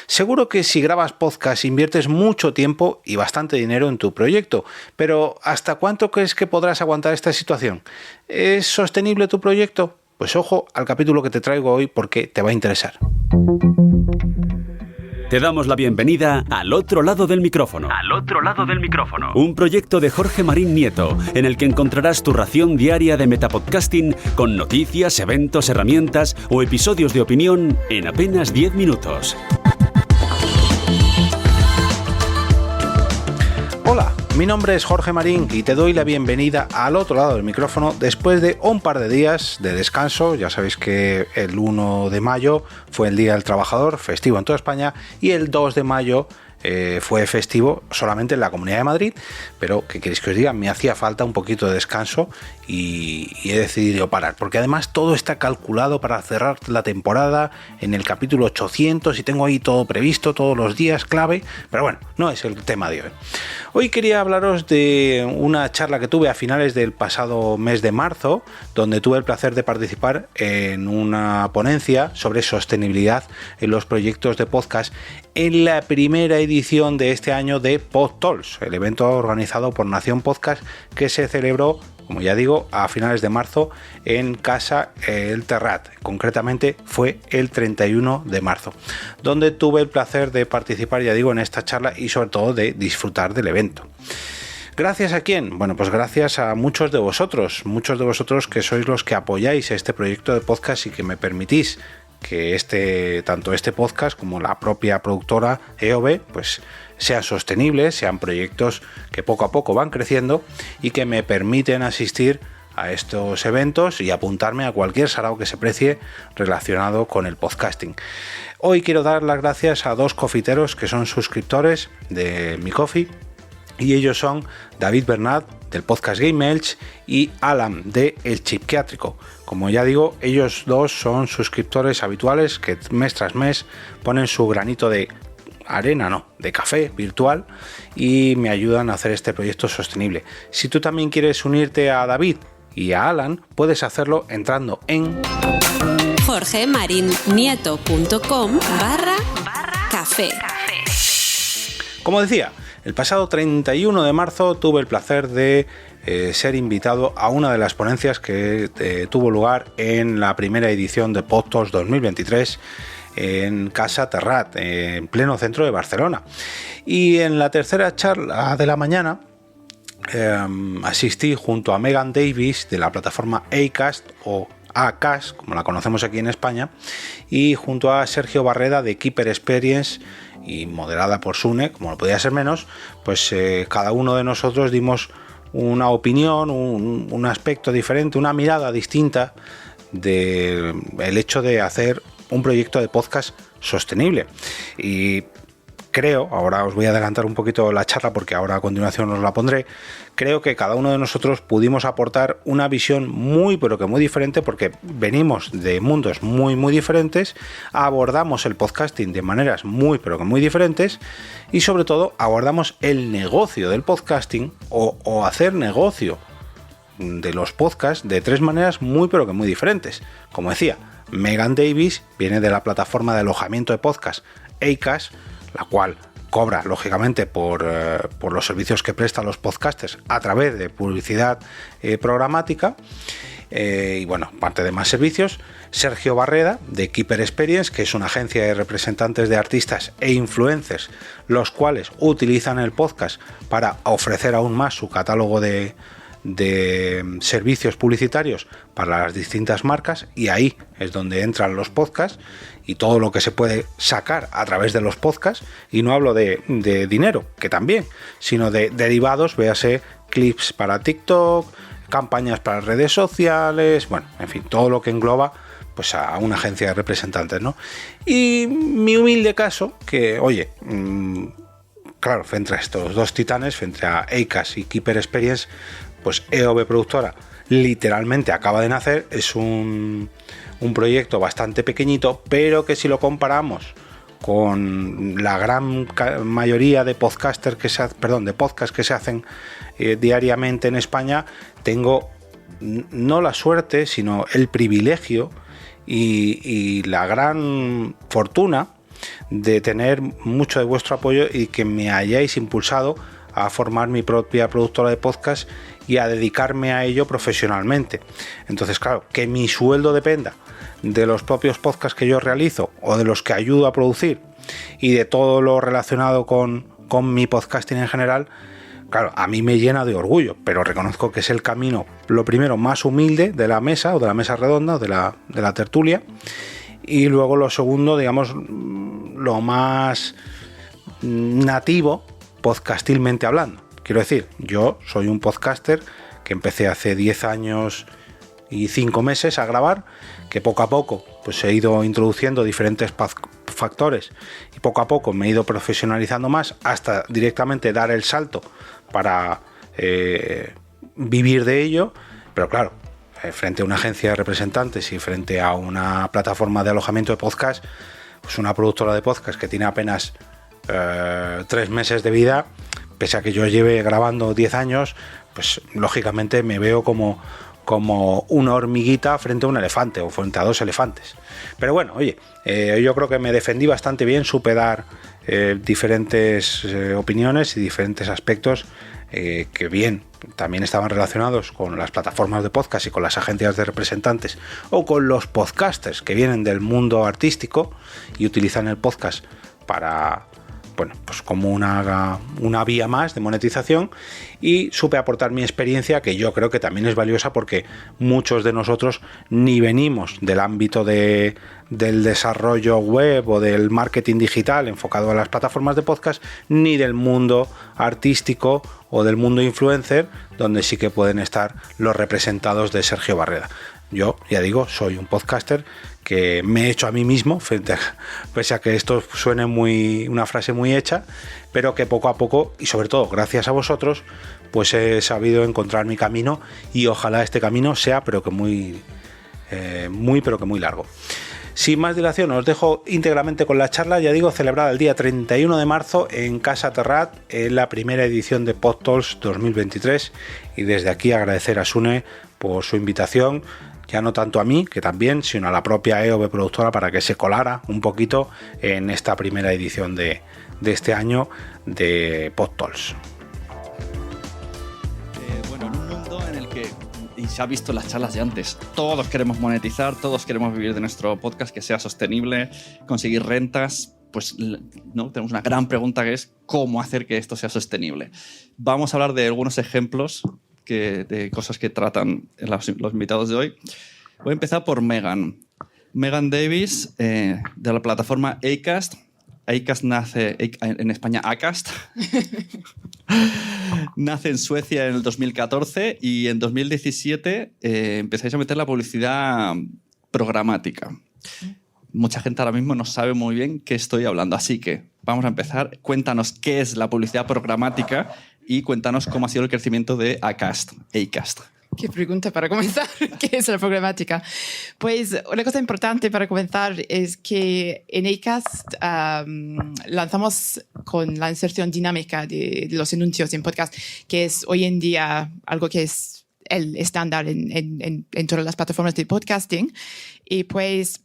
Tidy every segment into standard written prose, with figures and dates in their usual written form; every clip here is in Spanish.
Seguro que si grabas podcast inviertes mucho tiempo y bastante dinero en tu proyecto, pero ¿hasta cuánto crees que podrás aguantar esta situación? ¿Es sostenible tu proyecto? Pues ojo al capítulo que te traigo hoy porque te va a interesar. Te damos la bienvenida Al Otro Lado del Micrófono. Al Otro Lado del Micrófono. Un proyecto de Jorge Marín Nieto, en el que encontrarás tu ración diaria de metapodcasting con noticias, eventos, herramientas o episodios de opinión en apenas 10 minutos. Hola, mi nombre es Jorge Marín y te doy la bienvenida al otro lado del micrófono después de un par de días de descanso. Ya sabéis que el 1 de mayo fue el Día del Trabajador, festivo en toda España, y el 2 de mayo fue festivo solamente en la Comunidad de Madrid, pero ¿qué queréis que os diga? Me hacía falta un poquito de descanso y he decidido parar, porque además todo está calculado para cerrar la temporada en el capítulo 800 y tengo ahí todo previsto, todos los días clave, pero bueno, no es el tema de hoy. Hoy quería hablaros de una charla que tuve a finales del pasado mes de marzo, donde tuve el placer de participar en una ponencia sobre sostenibilidad en los proyectos de podcast en la primera edición de este año de PodTalks, el evento organizado por Nación Podcast que se celebró, como ya digo, a finales de marzo en Casa El Terrat. Concretamente fue el 31 de marzo, donde tuve el placer de participar, ya digo, en esta charla y sobre todo de disfrutar del evento. ¿Gracias a quién? Bueno, pues gracias a muchos de vosotros que sois los que apoyáis este proyecto de podcast y que me permitís que tanto este podcast como la propia productora EOB pues sean sostenibles, sean proyectos que poco a poco van creciendo y que me permiten asistir a estos eventos y apuntarme a cualquier sarao que se precie relacionado con el podcasting. Hoy quiero dar las gracias a dos cofiteros que son suscriptores de mi coffee, y ellos son David Bernat del podcast Game Elch y Alan de El Chipquiátrico. Como ya digo, ellos dos son suscriptores habituales que mes tras mes ponen su granito de de café virtual y me ayudan a hacer este proyecto sostenible. Si tú también quieres unirte a David y a Alan, puedes hacerlo entrando en jorgemarinieto.com/café. Como decía, el pasado 31 de marzo tuve el placer de ser invitado a una de las ponencias que tuvo lugar en la primera edición de PodTalks 2023 en Casa Terrat, en pleno centro de Barcelona. Y en la tercera charla de la mañana asistí junto a Megan Davis de la plataforma Acast o Acast, como la conocemos aquí en España, y junto a Sergio Barreda de Keeper Experience y moderada por Sune, como no podía ser menos, pues cada uno de nosotros dimos una opinión, un aspecto diferente, una mirada distinta del hecho de hacer un proyecto de podcast sostenible. Y creo, ahora os voy a adelantar un poquito la charla porque ahora a continuación os la pondré, creo que cada uno de nosotros pudimos aportar una visión muy pero que muy diferente, porque venimos de mundos muy diferentes, abordamos el podcasting de maneras muy pero que muy diferentes y sobre todo abordamos el negocio del podcasting o hacer negocio de los podcasts de tres maneras muy pero que muy diferentes. Como decía, Megan Davis viene de la plataforma de alojamiento de podcast Acast, la cual cobra lógicamente por los servicios que presta a los podcasters a través de publicidad programática y bueno, parte de más servicios. Sergio Barreda de Keeper Experience, que es una agencia de representantes de artistas e influencers, los cuales utilizan el podcast para ofrecer aún más su catálogo de servicios publicitarios para las distintas marcas, y ahí es donde entran los podcasts y todo lo que se puede sacar a través de los podcasts, y no hablo de dinero, que también, sino de derivados, véase clips para TikTok, campañas para redes sociales, bueno, en fin, todo lo que engloba pues a una agencia de representantes, ¿no? Y mi humilde caso, que oye, claro, frente a estos dos titanes, frente a Acast y Keeper Experience, pues EOB Productora literalmente acaba de nacer. Es un proyecto bastante pequeñito, pero que si lo comparamos con la gran mayoría de podcasts que se hacen diariamente en España, tengo no la suerte, sino el privilegio y la gran fortuna de tener mucho de vuestro apoyo y que me hayáis impulsado a formar mi propia productora de podcast y a dedicarme a ello profesionalmente. Entonces, claro, que mi sueldo dependa de los propios podcasts que yo realizo o de los que ayudo a producir y de todo lo relacionado con mi podcasting en general, claro, a mí me llena de orgullo, pero reconozco que es el camino, lo primero, más humilde de la mesa o de la mesa redonda o de la tertulia, y luego lo segundo, digamos, lo más nativo podcastilmente hablando. Quiero decir, yo soy un podcaster que empecé hace 10 años y 5 meses a grabar, que poco a poco pues he ido introduciendo diferentes factores y poco a poco me he ido profesionalizando más hasta directamente dar el salto para vivir de ello. Pero claro, frente a una agencia de representantes y frente a una plataforma de alojamiento de podcast, pues una productora de podcast que tiene apenas 3 meses de vida, pese a que yo lleve grabando 10 años, pues lógicamente me veo como una hormiguita frente a un elefante o frente a 2 elefantes. Pero bueno, oye, yo creo que me defendí bastante bien, supe dar diferentes opiniones y diferentes aspectos que bien también estaban relacionados con las plataformas de podcast y con las agencias de representantes o con los podcasters que vienen del mundo artístico y utilizan el podcast para, bueno, pues como una vía más de monetización, y supe aportar mi experiencia, que yo creo que también es valiosa porque muchos de nosotros ni venimos del ámbito del desarrollo web o del marketing digital enfocado a las plataformas de podcast, ni del mundo artístico o del mundo influencer, donde sí que pueden estar los representados de Sergio Barreda. Yo, ya digo, soy un podcaster que me he hecho a mí mismo, pese a que esto suene una frase muy hecha, pero que poco a poco, y sobre todo gracias a vosotros, pues he sabido encontrar mi camino, y ojalá este camino sea pero que muy largo. Sin más dilación, os dejo íntegramente con la charla, ya digo, celebrada el día 31 de marzo en Casa Terrat, en la primera edición de PodTalks 2023, y desde aquí agradecer a Sune por su invitación, ya no tanto a mí, que también, sino a la propia EOB Productora para que se colara un poquito en esta primera edición de este año de PodTalks. Bueno, en un mundo en el que, y se ha visto en las charlas de antes, todos queremos monetizar, todos queremos vivir de nuestro podcast, que sea sostenible, conseguir rentas, pues no, tenemos una gran pregunta que es ¿cómo hacer que esto sea sostenible? Vamos a hablar de algunos ejemplos de cosas que tratan los invitados de hoy. Voy a empezar por Megan Davis, de la plataforma Acast. Acast nace en España, Acast. Nace en Suecia en el 2014 y en 2017 empezáis a meter la publicidad programática. Mucha gente ahora mismo no sabe muy bien qué estoy hablando, así que vamos a empezar. Cuéntanos qué es la publicidad programática y cuéntanos cómo ha sido el crecimiento de Acast. Qué pregunta para comenzar. ¿Qué es la programática? Pues una cosa importante para comenzar es que en Acast lanzamos con la inserción dinámica de los anuncios en podcast, que es hoy en día algo que es el estándar en todas las plataformas de podcasting. Y pues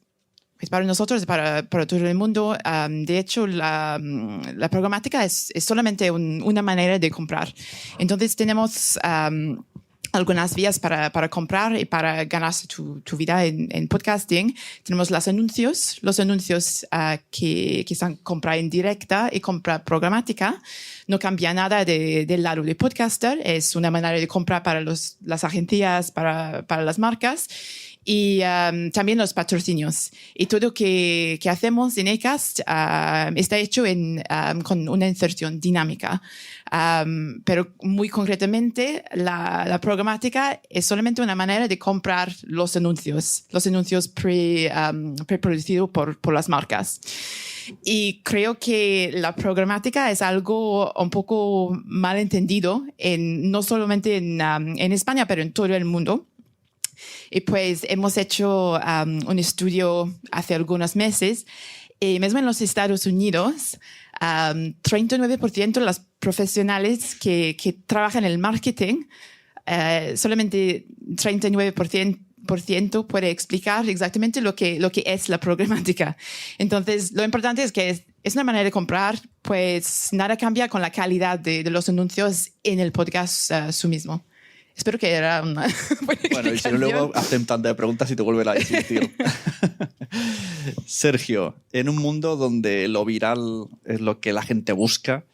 para nosotros, para todo el mundo, de hecho, la programática es solamente una manera de comprar. Entonces tenemos algunas vías para comprar y para ganarse tu vida en podcasting. Tenemos los anuncios que son compra indirecta y compra programática. No cambia nada del lado de podcaster. Es una manera de comprar para las agencias, para las marcas. Y también los patrocinios. Y todo que hacemos en Acast está hecho con una inserción dinámica. Pero muy concretamente, la programática es solamente una manera de comprar los anuncios preproducidos por las marcas. Y creo que la programática es algo un poco mal entendido, no solamente en España, pero en todo el mundo. Y pues hemos hecho un estudio hace algunos meses, y mismo en los Estados Unidos, 39% de los profesionales que trabajan en el marketing, solamente 39% 100% puede explicar exactamente lo que es la programática. Entonces, lo importante es que es una manera de comprar, pues nada cambia con la calidad de los anuncios en el podcast su mismo. Espero que era una buena Bueno, y si no, luego hacen tantas preguntas y te vuelven a insistir. Sergio, en un mundo donde lo viral es lo que la gente busca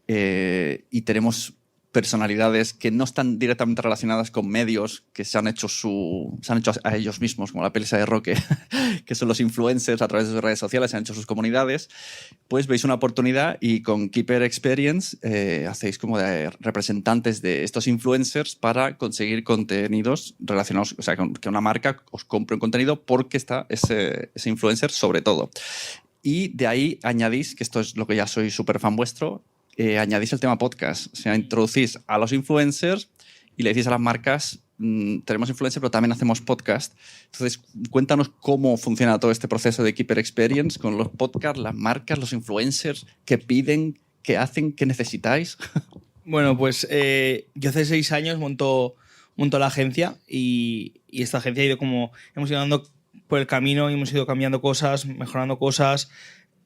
y tenemos personalidades que no están directamente relacionadas con medios que se han hecho a ellos mismos, como la peli de Roque, que son los influencers a través de sus redes sociales, se han hecho sus comunidades, pues veis una oportunidad y con Keeper Experience hacéis como de representantes de estos influencers para conseguir contenidos relacionados, o sea, que una marca os compre un contenido porque está ese influencer sobre todo. Y de ahí añadís, que esto es lo que ya soy súper fan vuestro, añadís el tema podcast. O sea, introducís a los influencers y le decís a las marcas, tenemos influencers, pero también hacemos podcast. Entonces, cuéntanos cómo funciona todo este proceso de Keeper Experience con los podcasts, las marcas, los influencers, qué piden, qué hacen, qué necesitáis. Bueno, pues yo hace 6 años monto la agencia y esta agencia ha ido como... Hemos ido dando por el camino y hemos ido cambiando cosas, mejorando cosas.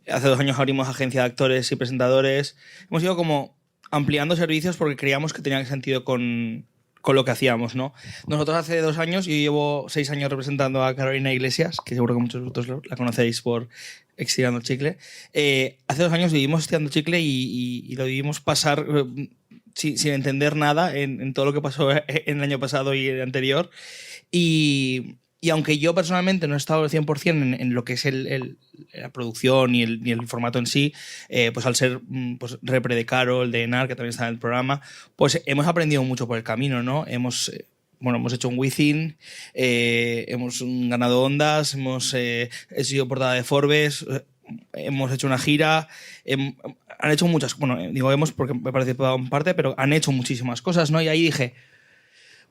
Hace 2 años abrimos agencia de actores y presentadores. Hemos ido como ampliando servicios porque creíamos que tenía sentido con lo que hacíamos, ¿no? Nosotros hace 2 años, yo llevo 6 años representando a Carolina Iglesias, que seguro que muchos de vosotros la conocéis por Estirando el Chicle. Hace 2 años vivimos Estirando el Chicle y lo vivimos pasar sin entender nada en todo lo que pasó en el año pasado y el anterior. Y aunque yo personalmente no he estado al 100% en lo que es la producción ni el formato en sí, pues al ser pues, repre de Carol, de Enar, que también está en el programa, pues hemos aprendido mucho por el camino, ¿no? Hemos hecho un Within, hemos ganado Ondas, he sido portada de Forbes, hemos hecho una gira, han hecho muchas, digo hemos porque me he participado en parte, pero han hecho muchísimas cosas, ¿no? Y ahí dije...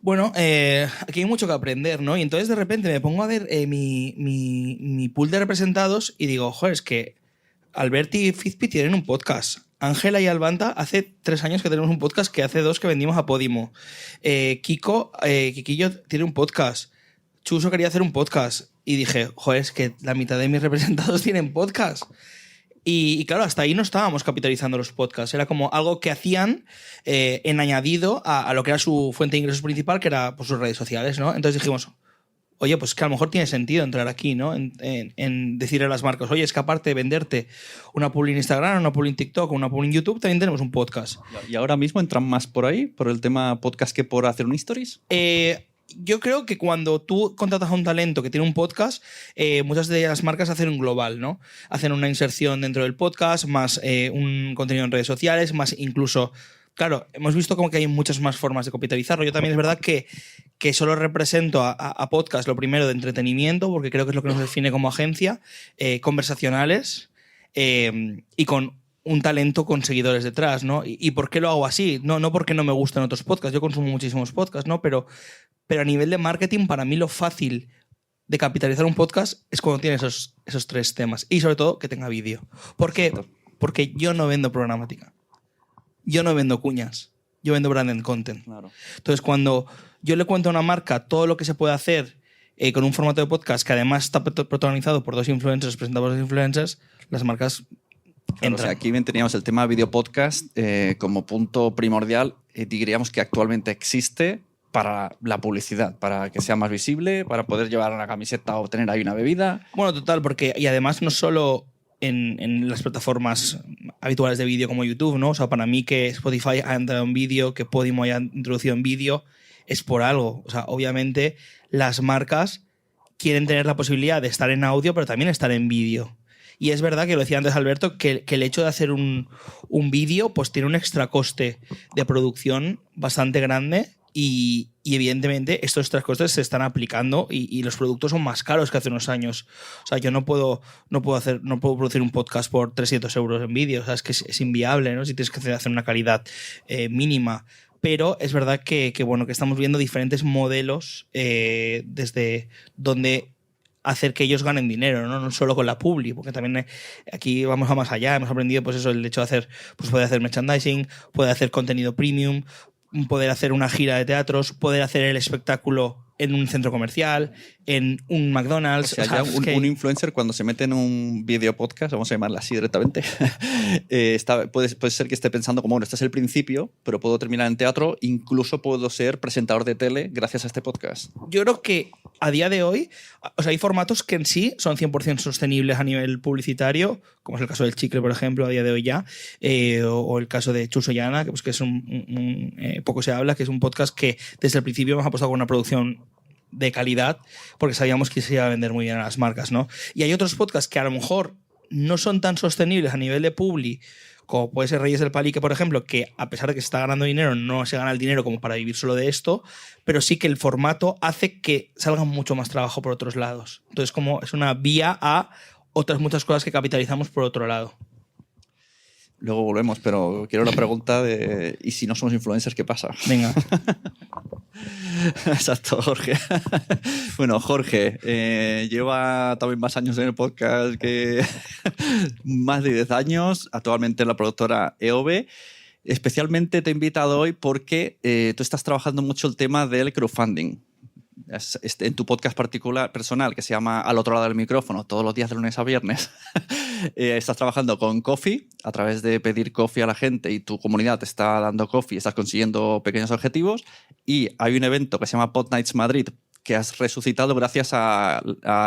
Bueno, aquí hay mucho que aprender, ¿no? Y entonces de repente me pongo a ver mi pool de representados y digo, joder, es que Alberti y Fizpi tienen un podcast. Ángela y Albanta hace 3 años que tenemos un podcast, que hace 2 que vendimos a Podimo. Kikillo tiene un podcast. Chuso quería hacer un podcast. Y dije, joder, es que la mitad de mis representados tienen podcast. Y claro, hasta ahí no estábamos capitalizando los podcasts. Era como algo que hacían en añadido a lo que era su fuente de ingresos principal, que era pues, sus redes sociales, ¿no? Entonces dijimos, oye, pues que a lo mejor tiene sentido entrar aquí, ¿no? En decirle a las marcas, oye, es que aparte de venderte una publi en Instagram, una publi en TikTok o una publi en YouTube, también tenemos un podcast. ¿Y ahora mismo entran más por ahí, por el tema podcast, que por hacer un stories? Yo creo que cuando tú contratas a un talento que tiene un podcast, muchas de las marcas hacen un global, ¿no? Hacen una inserción dentro del podcast, más un contenido en redes sociales, más incluso... Claro, hemos visto como que hay muchas más formas de capitalizarlo. Yo también es verdad que solo represento a podcast lo primero de entretenimiento, porque creo que es lo que nos define como agencia, conversacionales y con un talento con seguidores detrás, ¿no? ¿Y por qué lo hago así? No porque no me gustan otros podcasts, yo consumo muchísimos podcasts, ¿no? Pero a nivel de marketing, para mí lo fácil de capitalizar un podcast es cuando tiene esos 3 temas. Y sobre todo, que tenga vídeo. ¿Por qué? Porque yo no vendo programática. Yo no vendo cuñas. Yo vendo branded content. Claro. Entonces, cuando yo le cuento a una marca todo lo que se puede hacer con un formato de podcast que además está protagonizado por 2 influencers, presentadores de influencers, las marcas entran. O sea, aquí bien teníamos el tema video podcast como punto primordial. Diríamos que actualmente existe para la publicidad, para que sea más visible, para poder llevar una camiseta o tener ahí una bebida. Bueno, total, porque y además no solo en las plataformas habituales de vídeo como YouTube, ¿no? O sea, para mí que Spotify haya entrado en vídeo, que Podimo haya introducido en vídeo, es por algo. O sea, obviamente las marcas quieren tener la posibilidad de estar en audio, pero también estar en vídeo. Y es verdad que lo decía antes Alberto, que el hecho de hacer un vídeo pues tiene un extra coste de producción bastante grande. Y evidentemente estos 3 costes se están aplicando y los productos son más caros que hace unos años. O sea, yo no puedo producir un podcast por 300 euros en vídeo. O sea, es que es inviable, ¿no? Si tienes que hacer una calidad mínima. Pero es verdad que estamos viendo diferentes modelos desde donde hacer que ellos ganen dinero, ¿no? No solo con la publi, porque también aquí vamos a más allá. Hemos aprendido pues eso, el hecho de hacer, pues poder hacer merchandising, poder hacer contenido premium, poder hacer una gira de teatros, poder hacer el espectáculo en un centro comercial, en un McDonald's. O sea, ya un influencer cuando se mete en un video podcast, vamos a llamarla así directamente, puede ser que esté pensando como, bueno, este es el principio, pero puedo terminar en teatro, incluso puedo ser presentador de tele gracias a este podcast. Yo creo que a día de hoy, o sea, hay formatos que en sí son 100% sostenibles a nivel publicitario, como es el caso del Chicle, por ejemplo, a día de hoy ya, o el caso de Chuso Llana, que es poco se habla, que es un podcast que desde el principio hemos apostado con una producción de calidad porque sabíamos que se iba a vender muy bien a las marcas, ¿no? Y hay otros podcasts que a lo mejor no son tan sostenibles a nivel de publi, como puede ser Reyes del Palique, por ejemplo, que a pesar de que se está ganando dinero, no se gana el dinero como para vivir solo de esto, pero sí que el formato hace que salga mucho más trabajo por otros lados. Entonces, como es una vía a otras muchas cosas que capitalizamos por otro lado. Luego volvemos, pero quiero la pregunta de ¿y si no somos influencers, qué pasa? Venga. Exacto, Jorge. Bueno, Jorge lleva también más años en el podcast que más de 10 años, actualmente en la productora EOB. Especialmente te he invitado hoy porque tú estás trabajando mucho el tema del crowdfunding. En tu podcast personal que se llama Al otro lado del micrófono, todos los días de lunes a viernes, estás trabajando con Ko-fi a través de pedir Ko-fi a la gente y tu comunidad te está dando Ko-fi, estás consiguiendo pequeños objetivos y hay un evento que se llama Pod Nights Madrid que has resucitado gracias a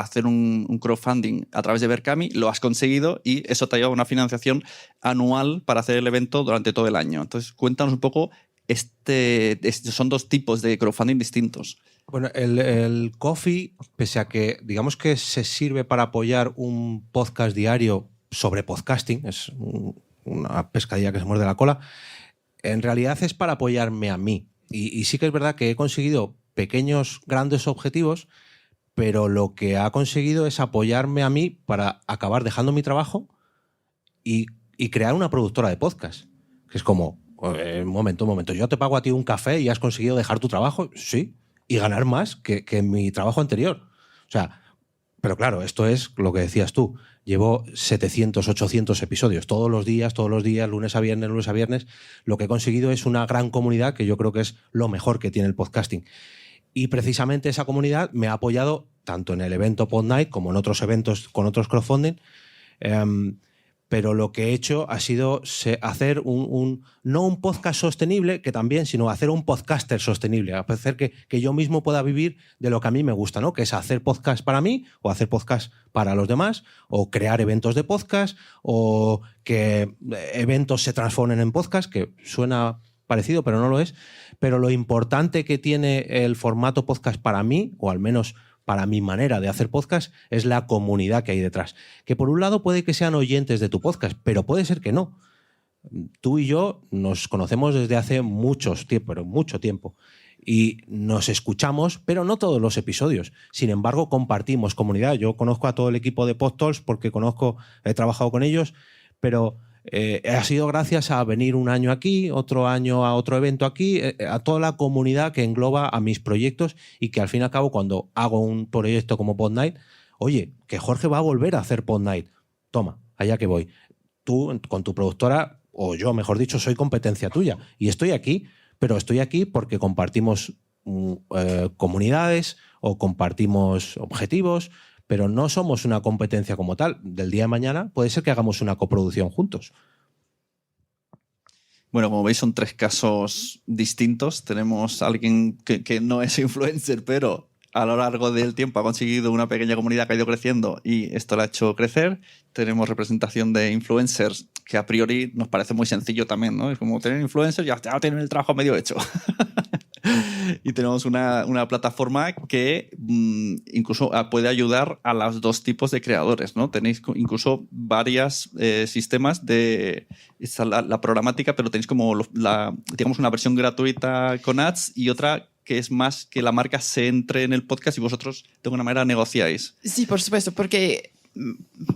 hacer un crowdfunding a través de Berkami, lo has conseguido y eso te ha llevado a una financiación anual para hacer el evento durante todo el año. Entonces, cuéntanos un poco, son dos tipos de crowdfunding distintos. Bueno, el Ko-fi, pese a que digamos que se sirve para apoyar un podcast diario sobre podcasting, es una pescadilla que se muerde la cola, en realidad es para apoyarme a mí. Y sí que es verdad que he conseguido pequeños, grandes objetivos, pero lo que ha conseguido es apoyarme a mí para acabar dejando mi trabajo y crear una productora de podcast. Que es como, un momento, yo te pago a ti un café y has conseguido dejar tu trabajo, sí, y ganar más que en mi trabajo anterior. O sea, pero claro, esto es lo que decías tú. Llevo 700, 800 episodios todos los días, lunes a viernes. Lo que he conseguido es una gran comunidad que yo creo que es lo mejor que tiene el podcasting. Y precisamente esa comunidad me ha apoyado tanto en el evento Pod Night como en otros eventos con otros crowdfunding. Pero lo que he hecho ha sido hacer no un podcast sostenible, que también, sino hacer un podcaster sostenible, hacer que yo mismo pueda vivir de lo que a mí me gusta, ¿no? Que es hacer podcast para mí o hacer podcast para los demás o crear eventos de podcast o que eventos se transformen en podcast, que suena parecido pero no lo es. Pero lo importante que tiene el formato podcast para mí, o al menos para mi manera de hacer podcast, es la comunidad que hay detrás. Que por un lado puede que sean oyentes de tu podcast, pero puede ser que no. Tú y yo nos conocemos desde hace mucho tiempo. Y nos escuchamos, pero no todos los episodios. Sin embargo, compartimos comunidad. Yo conozco a todo el equipo de PodTalks porque he trabajado con ellos, pero ha sido gracias a venir un año aquí, otro año a otro evento aquí, a toda la comunidad que engloba a mis proyectos y que al fin y al cabo cuando hago un proyecto como Pod Night, oye, que Jorge va a volver a hacer Pod Night. Toma, allá que voy. Tú con tu productora, o yo mejor dicho, soy competencia tuya y estoy aquí, pero estoy aquí porque compartimos comunidades o compartimos objetivos, pero no somos una competencia como tal. Del día de mañana puede ser que hagamos una coproducción juntos. Bueno, como veis son tres casos distintos. Tenemos a alguien que no es influencer, pero a lo largo del tiempo ha conseguido una pequeña comunidad que ha ido creciendo y esto la ha hecho crecer. Tenemos representación de influencers que a priori nos parece muy sencillo también, ¿no? Es como tener influencers, ya tienen el trabajo medio hecho. Y tenemos una plataforma que incluso puede ayudar a los dos tipos de creadores, ¿no? Tenéis incluso varios sistemas de la programática, pero tenéis como digamos una versión gratuita con ads y otra que es más que la marca se entre en el podcast y vosotros de alguna manera negociáis. Sí, por supuesto, porque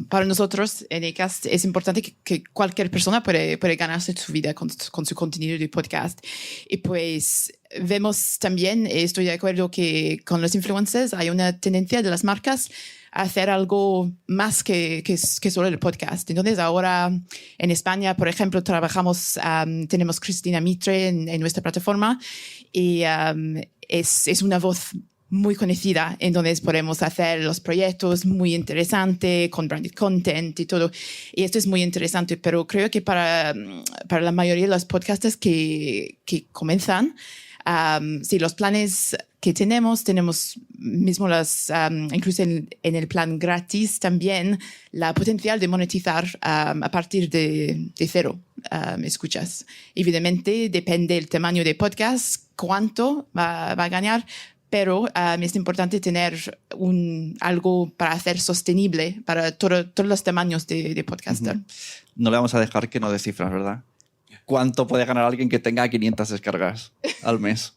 para nosotros en Acast es importante que cualquier persona puede ganarse su vida con su contenido de podcast. Y pues vemos también, estoy de acuerdo que con los influencers hay una tendencia de las marcas a hacer algo más que solo el podcast. Entonces ahora en España, por ejemplo, tenemos Cristina Mitre en nuestra plataforma y es una voz muy conocida, entonces podemos hacer los proyectos muy interesantes con branded content y todo. Y esto es muy interesante, pero creo que para la mayoría de los podcasters que comienzan, sí, los planes que tenemos mismo incluso en el plan gratis también la potencial de monetizar a partir de cero escuchas. Evidentemente depende del tamaño de podcast, cuánto va a ganar, pero es importante tener algo para hacer sostenible para todos los tamaños de podcaster. No le vamos a dejar que no dé cifras, ¿verdad? ¿Cuánto puede ganar alguien que tenga 500 descargas al mes?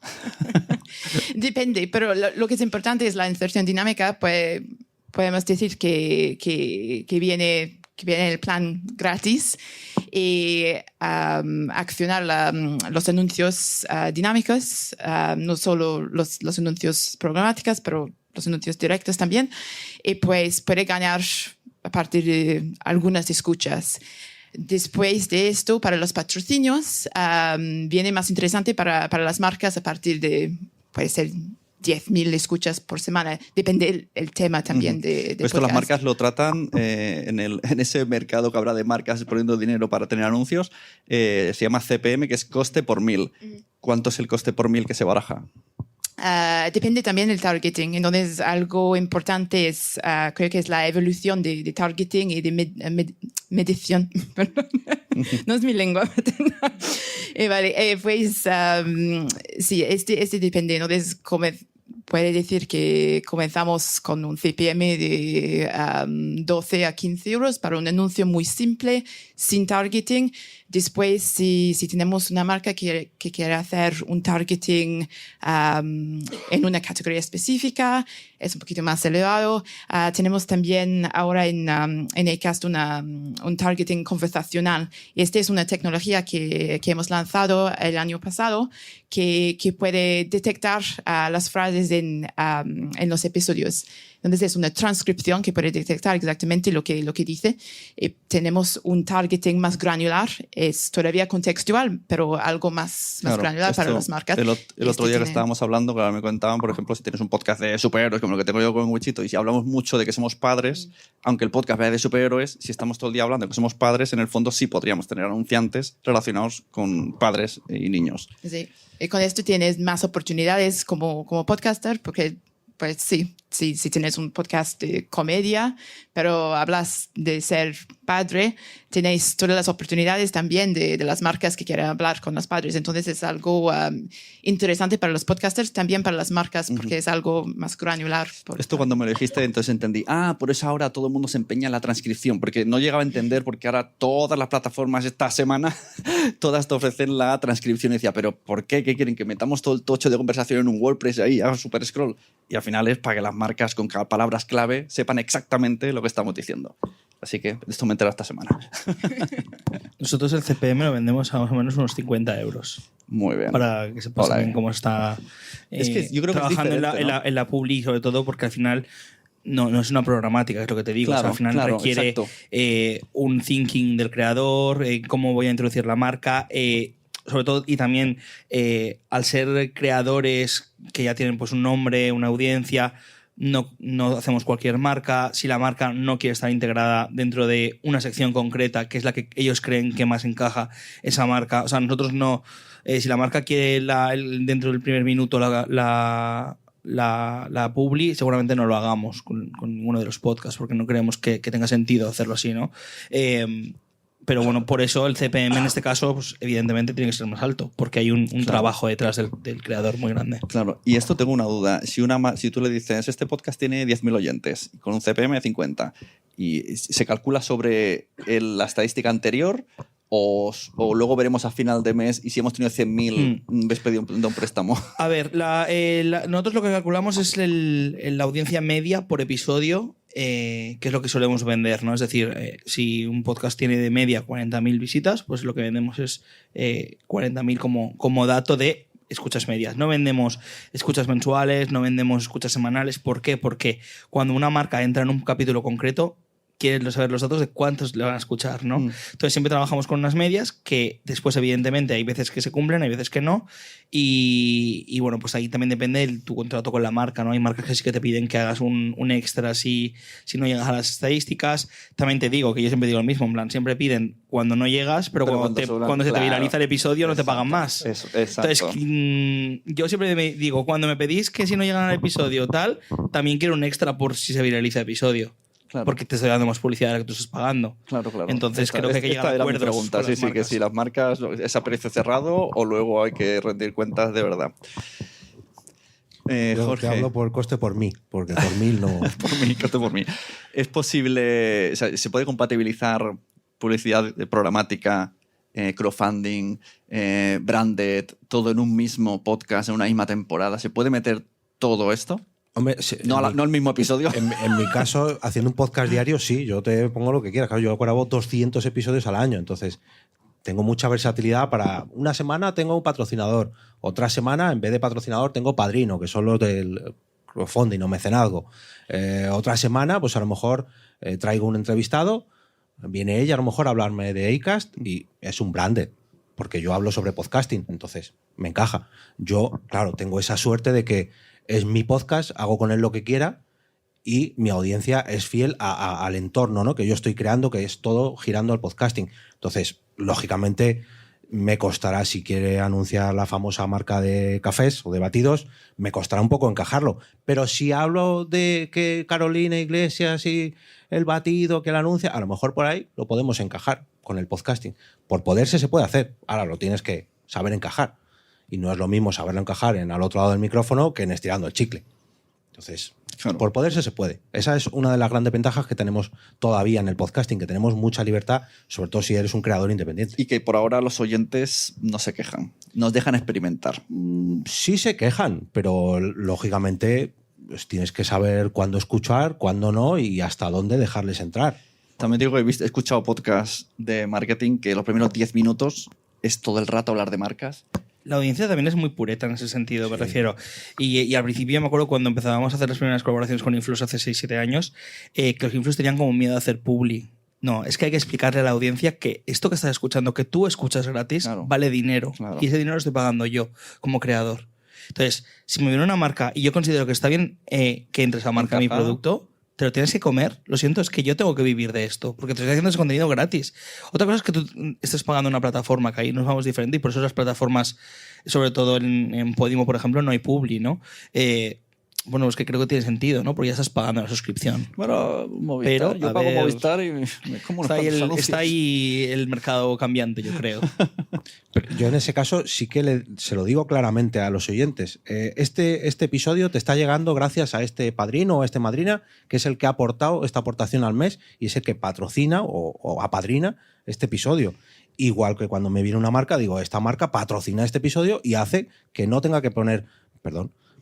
Depende, pero lo que es importante es la inserción dinámica. Pues podemos decir que viene el plan gratis y accionar los anuncios dinámicos, no solo los anuncios programáticos, pero los anuncios directos también, y pues puede ganar a partir de algunas escuchas. Después de esto, para los patrocinios, viene más interesante para las marcas a partir de, puede ser 10.000 escuchas por semana. Depende el tema también de Esto podcast. las marcas lo tratan en ese mercado que habrá de marcas poniendo dinero para tener anuncios. Se llama CPM, que es coste por 1.000. ¿Cuánto es el coste por 1.000 que se baraja? Depende también del targeting. Entonces, algo importante es, creo que es la evolución de targeting y de medición. No es mi lengua. Vale, pues sí, este depende. Entonces, puede decir que comenzamos con un CPM de 12 a 15 euros para un anuncio muy simple, sin targeting. Después, si tenemos una marca que quiere hacer un targeting en una categoría específica, es un poquito más elevado. Tenemos también ahora en Acast un targeting conversacional. Y esta es una tecnología que hemos lanzado el año pasado que puede detectar las frases en los episodios. Entonces es una transcripción que puede detectar exactamente lo que dice. Tenemos un targeting más granular, es todavía contextual, pero algo más granular para las marcas. El otro día que estábamos hablando, claro, me contaban, por ejemplo, si tienes un podcast de superhéroes, como lo que tengo yo con Wichito, y si hablamos mucho de que somos padres, aunque el podcast vaya de superhéroes, si estamos todo el día hablando de que somos padres, en el fondo sí podríamos tener anunciantes relacionados con padres y niños. Sí, y con esto tienes más oportunidades como podcaster, porque pues sí, si tienes un podcast de comedia, pero hablas de ser padre, tenéis todas las oportunidades también de las marcas que quieren hablar con los padres. Entonces es algo interesante para los podcasters, también para las marcas, porque es algo más granular. Esto cuando me lo dijiste, entonces entendí. Por eso ahora todo el mundo se empeña en la transcripción, porque no llegaba a entender porque ahora todas las plataformas esta semana, todas te ofrecen la transcripción. Y decía, ¿pero por qué? ¿Qué quieren? ¿Que metamos todo el tocho de conversación en un WordPress ahí, haga super scroll? Y al final es para que las marcas con palabras clave sepan exactamente lo que estamos diciendo. Así que esto me entero esta semana. Nosotros el CPM lo vendemos a más o menos unos 50 euros. Muy bien. Para que sepas también cómo está es que yo creo trabajando que es en la publi, sobre todo porque al final no es una programática, es lo que te digo. Claro, o sea, al final requiere un thinking del creador, cómo voy a introducir la marca, sobre todo, y también al ser creadores que ya tienen pues un nombre, una audiencia, no hacemos cualquier marca. Si la marca no quiere estar integrada dentro de una sección concreta, que es la que ellos creen que más encaja esa marca, o sea, nosotros no, si la marca quiere dentro del primer minuto la publi, seguramente no lo hagamos con ninguno de los podcasts, porque no creemos que tenga sentido hacerlo así, ¿no? Pero bueno, por eso el CPM en este caso, pues, evidentemente tiene que ser más alto, porque hay un trabajo detrás del creador muy grande. Claro, y esto tengo una duda. Si tú le dices, este podcast tiene 10.000 oyentes, con un CPM de 50, y se calcula sobre la estadística anterior, o luego veremos a final de mes, y si hemos tenido 100.000, ves pedido un préstamo. A ver, nosotros lo que calculamos es la audiencia media por episodio, que es lo que solemos vender, ¿no? Es decir, si un podcast tiene de media 40.000 visitas, pues lo que vendemos es 40.000 como dato de escuchas medias. No vendemos escuchas mensuales, no vendemos escuchas semanales. ¿Por qué? Porque cuando una marca entra en un capítulo concreto, quiere saber los datos de cuántos le van a escuchar, ¿no? Entonces siempre trabajamos con unas medias que después, evidentemente, hay veces que se cumplen, hay veces que no. Y bueno, pues ahí también depende de tu contrato con la marca, ¿no? Hay marcas que sí que te piden que hagas un extra si no llegas a las estadísticas. También te digo, que yo siempre digo lo mismo, en plan, siempre piden cuando no llegas, pero cuando se te viraliza el episodio no te pagan más. Entonces, yo siempre me digo, cuando me pedís que si no llegan al episodio tal, también quiero un extra por si se viraliza el episodio. Claro. Porque te estoy dando más publicidad de la que tú estás pagando. Claro. Entonces creo que hay que llegar a acuerdos. Pregunta. Sí, que si las marcas es a precio cerrado o luego hay que rendir cuentas de verdad. Yo Jorge. te hablo por coste por mí, porque por 1000 no. Coste por mí. ¿Es posible, o sea, se puede compatibilizar publicidad programática, crowdfunding, branded, todo en un mismo podcast, en una misma temporada? ¿Se puede meter todo esto? Hombre, no al mismo episodio. En mi caso, haciendo un podcast diario, sí, yo te pongo lo que quieras. Claro, yo grabo 200 episodios al año, entonces tengo mucha versatilidad para... Una semana tengo un patrocinador, otra semana, en vez de patrocinador, tengo padrino, que son los del crowdfunding o mecenazgo. Otra semana, pues a lo mejor traigo un entrevistado, viene ella a lo mejor a hablarme de Acast y es un branded, porque yo hablo sobre podcasting, entonces me encaja. Yo, claro, tengo esa suerte de que es mi podcast, hago con él lo que quiera y mi audiencia es fiel al entorno, ¿no? Que yo estoy creando, que es todo girando al podcasting. Entonces, lógicamente, me costará, si quiere anunciar la famosa marca de cafés o de batidos, me costará un poco encajarlo. Pero si hablo de que Carolina Iglesias y el batido que la anuncia, a lo mejor por ahí lo podemos encajar con el podcasting. Por poderse se puede hacer. Ahora lo tienes que saber encajar. Y no es lo mismo saberlo encajar en al otro lado del micrófono que en estirando el chicle. Entonces, claro, por poderse se puede. Esa es una de las grandes ventajas que tenemos todavía en el podcasting, que tenemos mucha libertad, sobre todo si eres un creador independiente. Y que por ahora los oyentes no se quejan, nos dejan experimentar. Sí se quejan, pero lógicamente pues, tienes que saber cuándo escuchar, cuándo no y hasta dónde dejarles entrar. También digo que he escuchado podcasts de marketing que los primeros 10 minutos es todo el rato hablar de marcas. La audiencia también es muy pureta en ese sentido, me refiero. Y al principio me acuerdo cuando empezábamos a hacer las primeras colaboraciones con influs hace 6-7 años, que los influs tenían como miedo a hacer publi. No, es que hay que explicarle a la audiencia que esto que estás escuchando, que tú escuchas gratis, claro, vale dinero. Claro. Y ese dinero lo estoy pagando yo como creador. Entonces, si me viene una marca y yo considero que está bien que entre esa marca a mi producto, te lo tienes que comer. Lo siento, es que yo tengo que vivir de esto, porque te estoy haciendo ese contenido gratis. Otra cosa es que tú estés pagando una plataforma, que ahí nos vamos diferente, y por eso las plataformas, sobre todo en Podimo, por ejemplo, no hay publi, ¿no? Bueno, es que creo que tiene sentido, ¿no? Porque ya estás pagando la suscripción. Bueno, Movistar, pero, yo pago Movistar y me como está ahí el mercado cambiante, yo creo. Pero yo en ese caso sí que se lo digo claramente a los oyentes. Este episodio te está llegando gracias a este padrino o a este madrina, que es el que ha aportado esta aportación al mes y es el que patrocina o apadrina este episodio. Igual que cuando me viene una marca, digo, esta marca patrocina este episodio y hace que no tenga que poner,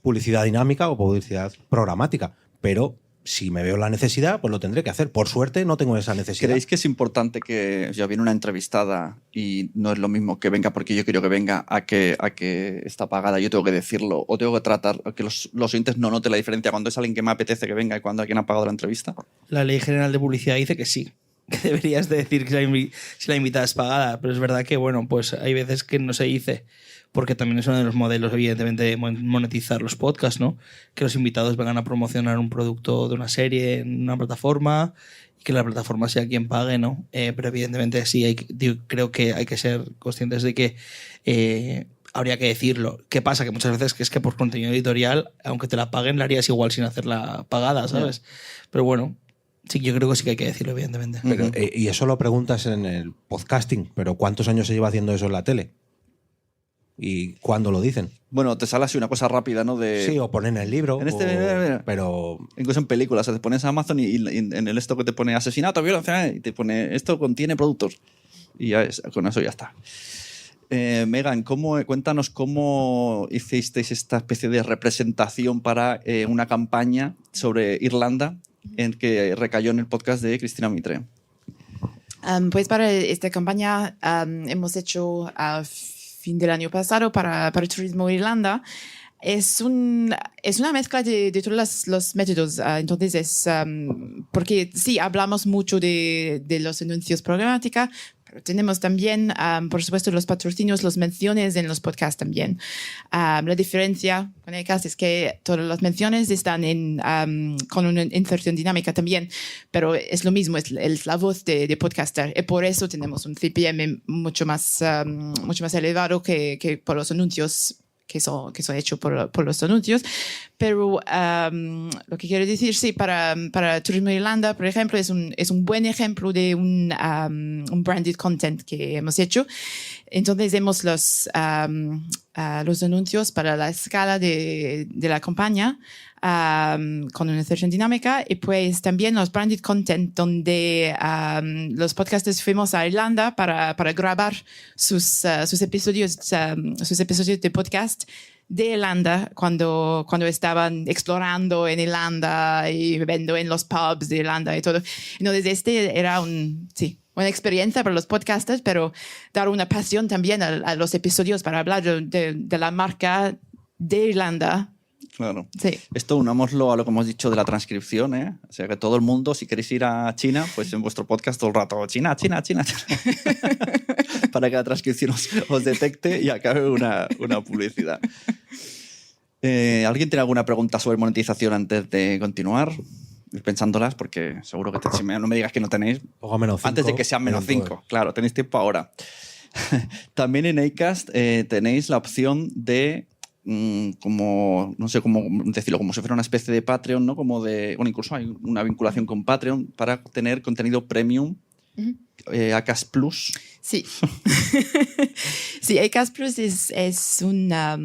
publicidad dinámica o publicidad programática. Pero si me veo la necesidad, pues lo tendré que hacer. Por suerte no tengo esa necesidad. ¿Creéis que es importante que ya viene una entrevistada y no es lo mismo que venga porque yo quiero que venga a que está pagada, yo tengo que decirlo, o tengo que tratar a que los oyentes no noten la diferencia cuando es alguien que me apetece que venga y cuando alguien ha pagado la entrevista? La Ley General de Publicidad dice que sí, que deberías de decir que si la invitada es pagada, pero es verdad que bueno, pues hay veces que no se dice, porque también es uno de los modelos, evidentemente, de monetizar los podcasts, ¿no? Que los invitados vengan a promocionar un producto de una serie en una plataforma y que la plataforma sea quien pague, ¿no? Pero evidentemente sí, creo que hay que ser conscientes de que habría que decirlo. ¿Qué pasa? Que muchas veces es que por contenido editorial, aunque te la paguen, la harías igual sin hacerla pagada, ¿sabes? Yeah. Pero bueno, sí, yo creo que sí que hay que decirlo, evidentemente. Pero, y eso lo preguntas en el podcasting, pero ¿cuántos años se lleva haciendo eso en la tele? ¿Y cuándo lo dicen? Bueno, te sale así una cosa rápida, ¿no? Sí, o ponen el libro. Pero incluso en películas, te pones a Amazon y en el esto que te pone asesinato, violencia, y te pone esto contiene productos. Y con eso ya está. Megan, cuéntanos cómo hicisteis esta especie de representación para una campaña sobre Irlanda en que recayó en el podcast de Cristina Mitre. Pues para esta campaña hemos hecho fin del año pasado para el Turismo Irlanda. Es una mezcla de todos los métodos. Entonces, porque sí, hablamos mucho de los anuncios programática, pero tenemos también, por supuesto, los patrocinios, las menciones en los podcasts también. La diferencia con Acast es que todas las menciones están con una inserción dinámica también, pero es lo mismo, es la voz de podcaster. Y por eso tenemos un CPM mucho más elevado que por los anuncios que son hechos por los anuncios. Pero lo que quiero decir, sí, para Turismo Irlanda, por ejemplo, es un buen ejemplo de un branded content que hemos hecho. Entonces, vemos los anuncios para la escala de la campaña con una inserción dinámica, y pues también los branded content donde los podcasters fuimos a Irlanda para grabar sus episodios de podcast de Irlanda cuando estaban explorando en Irlanda y bebiendo en los pubs de Irlanda y todo. Entonces era una experiencia para los podcasters, pero dar una pasión también a los episodios para hablar de la marca de Irlanda. Claro. Sí. Esto unámoslo a lo que hemos dicho de la transcripción, ¿eh? O sea, que todo el mundo, si queréis ir a China, pues en vuestro podcast todo el rato, China. Para que la transcripción os detecte y acabe una publicidad. ¿Alguien tiene alguna pregunta sobre monetización antes de continuar? Ir pensándolas, porque seguro que no me digas que no tenéis. Pongo -5. Antes de que sean -5. Claro, tenéis tiempo ahora. También en Acast tenéis la opción de como, no sé cómo decirlo, como si fuera una especie de Patreon, ¿no? Como de, bueno, incluso hay una vinculación con Patreon para tener contenido premium. Acast Plus. Sí. Sí, Acast Plus es una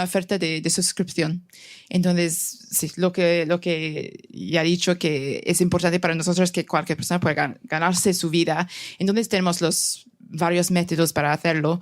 oferta de suscripción. Entonces, sí, lo que ya he dicho que es importante para nosotros que cualquier persona pueda ganarse su vida. Entonces, tenemos los varios métodos para hacerlo.